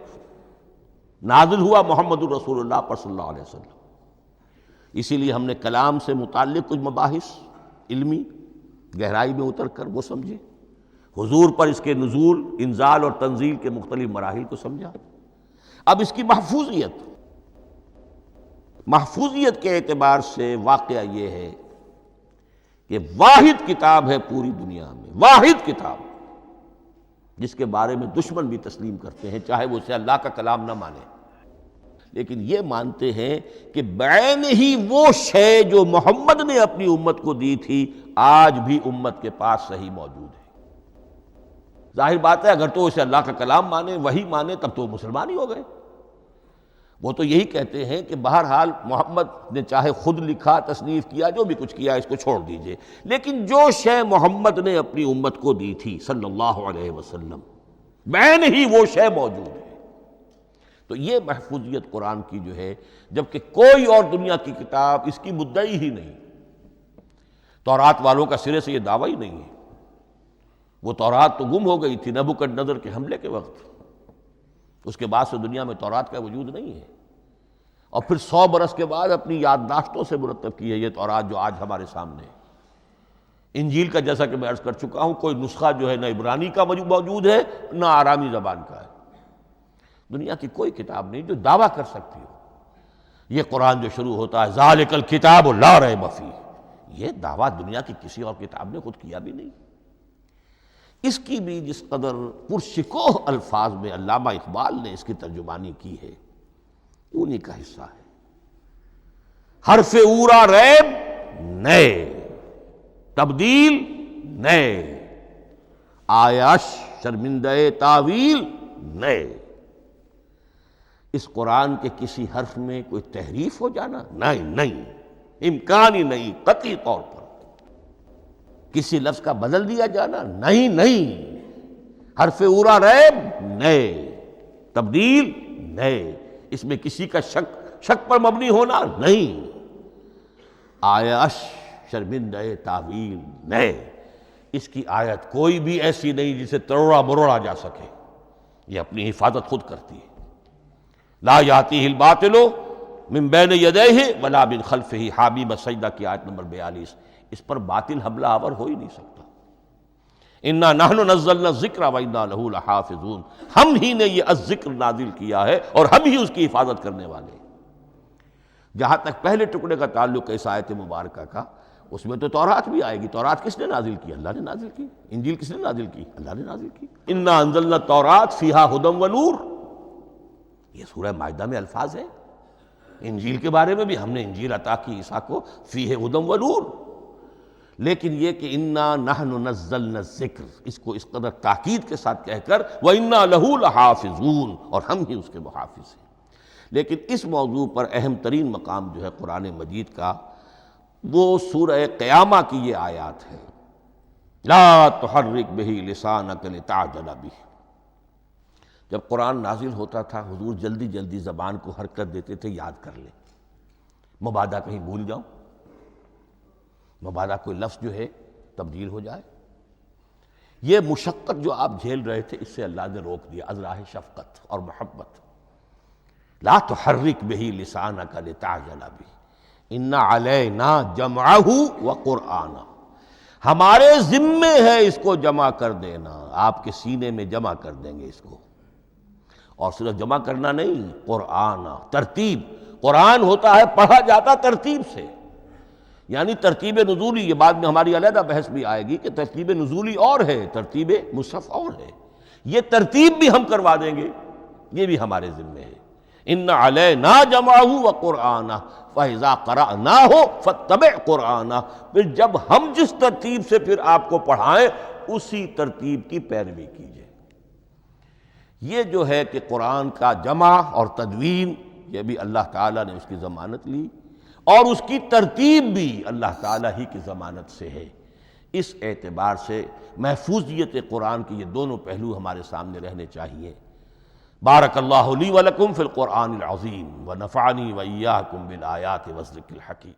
نازل ہوا محمد الرسول اللہ پر صلی اللہ علیہ وسلم، اسی لیے ہم نے کلام سے متعلق کچھ مباحث علمی گہرائی میں اتر کر وہ سمجھے، حضور پر اس کے نزول، انزال اور تنزیل کے مختلف مراحل کو سمجھا۔ اب اس کی محفوظیت کے اعتبار سے واقعہ یہ ہے کہ واحد کتاب ہے پوری دنیا میں، واحد کتاب جس کے بارے میں دشمن بھی تسلیم کرتے ہیں، چاہے وہ اسے اللہ کا کلام نہ مانے، لیکن یہ مانتے ہیں کہ بعین ہی وہ شے جو محمد نے اپنی امت کو دی تھی آج بھی امت کے پاس صحیح موجود ہے۔ ظاہر بات ہے اگر تو اسے اللہ کا کلام مانے، وہی مانے، تب تو مسلمان ہی ہو گئے۔ وہ تو یہی کہتے ہیں کہ بہرحال محمد نے چاہے خود لکھا، تصنیف کیا، جو بھی کچھ کیا، اس کو چھوڑ دیجئے، لیکن جو شے محمد نے اپنی امت کو دی تھی صلی اللہ علیہ وسلم، بعین ہی وہ شے موجود ہے۔ تو یہ محفوظیت قرآن کی جو ہے، جبکہ کوئی اور دنیا کی کتاب اس کی مدعی ہی نہیں۔ تورات والوں کا سرے سے یہ دعویٰ ہی نہیں ہے۔ وہ تورات تو گم ہو گئی تھی نبوکدنضر کے حملے کے وقت، اس کے بعد سے دنیا میں تورات کا وجود نہیں ہے، اور پھر 100 برس کے بعد اپنی یادداشتوں سے مرتب کی ہے یہ تورات جو آج ہمارے سامنے ہے۔ انجیل کا جیسا کہ میں عرض کر چکا ہوں، کوئی نسخہ جو ہے نہ عبرانی کا موجود ہے نہ آرامی زبان کا ہے۔ دنیا کی کوئی کتاب نہیں جو دعویٰ کر سکتی ہو۔ یہ قرآن جو شروع ہوتا ہے ذالک الکتاب لا ریب فیہ، یہ دعویٰ دنیا کی کسی اور کتاب نے خود کیا بھی نہیں۔ اس کی بھی جس قدر پرشکوہ الفاظ میں علامہ اقبال نے اس کی ترجمانی کی ہے، انہی کا حصہ ہے۔ حرف اورا ریب نئے، تبدیل نئے، آیش شرمندہ تعویل نئے۔ اس قرآن کے کسی حرف میں کوئی تحریف ہو جانا نہیں، امکان ہی نہیں، قطعی طور پر۔ کسی لفظ کا بدل دیا جانا نہیں، حرف اورا ریب نئے، تبدیل نئے۔ اس میں کسی کا شک پر مبنی ہونا نہیں، آیش شرمندہ تعویل نئے، اس کی آیت کوئی بھی ایسی نہیں جسے تروڑا مروڑا جا سکے، یہ اپنی حفاظت خود کرتی ہے۔ لا یاتیہ الباطل من بین یدیہ ولا من خلفہ، حامیم السجدہ کی آیت نمبر 42، اس پر باطل حملہ آور ہو ہی نہیں سکتا۔ انا نحن نزلنا الذکر وانا لہ لحافظون، ہم ہی نے یہ الذکر نازل کیا ہے اور ہم ہی اس کی حفاظت کرنے والے ہیں۔ جہاں تک پہلے ٹکڑے کا تعلق ہے اس آیت مبارکہ کا، اس میں تو تورات بھی آئے گی۔ تورات کس نے نازل کی؟ اللہ نے نازل کی۔ انجیل کس نے نازل کی؟ اللہ نے نازل کی۔ انا انزلنا التوراۃ فیہا ھدی ونور، یہ سورہ مائدہ میں الفاظ ہیں۔ انجیل کے بارے میں بھی ہم نے انجیل عطا کی عیسیٰ کو، فیہ ھدی ونور، لیکن یہ کہ انا نحن نزلنا الذکر، اس کو اس قدر تاکید کے ساتھ کہہ کر وَإِنَّا لَهُ لَحَافِظُونَ، اور ہم ہی اس کے محافظ ہیں۔ لیکن اس موضوع پر اہم ترین مقام جو ہے قرآن مجید کا، وہ سورہ قیامہ کی یہ آیات ہے، لا تحرک بہ لسانک لتعجل بہ۔ جب قرآن نازل ہوتا تھا حضور جلدی جلدی زبان کو حرکت دیتے تھے، یاد کر لیں، مبادا کہیں بھول جاؤں، مبادا کوئی لفظ جو ہے تبدیل ہو جائے۔ یہ مشقت جو آپ جھیل رہے تھے، اس سے اللہ نے روک دیا از راہ شفقت اور محبت۔ لا تحرک بہ لسانک لتعجل بہ ان علینا جمعہ وقرآنہ، ہمارے ذمے ہے اس کو جمع کر دینا، آپ کے سینے میں جمع کر دیں گے اس کو۔ اور صرف جمع کرنا نہیں، قرآن، ترتیب۔ قرآن ہوتا ہے پڑھا جاتا ترتیب سے، یعنی ترتیب نزولی۔ یہ بعد میں ہماری علیحدہ بحث بھی آئے گی کہ ترتیب نزولی اور ہے، ترتیب مصحف اور ہے۔ یہ ترتیب بھی ہم کروا دیں گے، یہ بھی ہمارے ذمے ہے۔ ان علینا جمعہ وقرآنہ فاذا قرأناہ فاتبع قرآنہ، پھر جب ہم جس ترتیب سے پھر آپ کو پڑھائیں اسی ترتیب کی پیروی کیجیے۔ یہ جو ہے کہ قرآن کا جمع اور تدوین، یہ بھی اللہ تعالیٰ نے اس کی ضمانت لی، اور اس کی ترتیب بھی اللہ تعالیٰ ہی کی ضمانت سے ہے۔ اس اعتبار سے محفوظیت قرآن کے یہ دونوں پہلو ہمارے سامنے رہنے چاہیے۔ بارک اللہ لی ولکم فی القرآن العظیم ونفعنی وإیاکم بالآیات والذکر الحکیم۔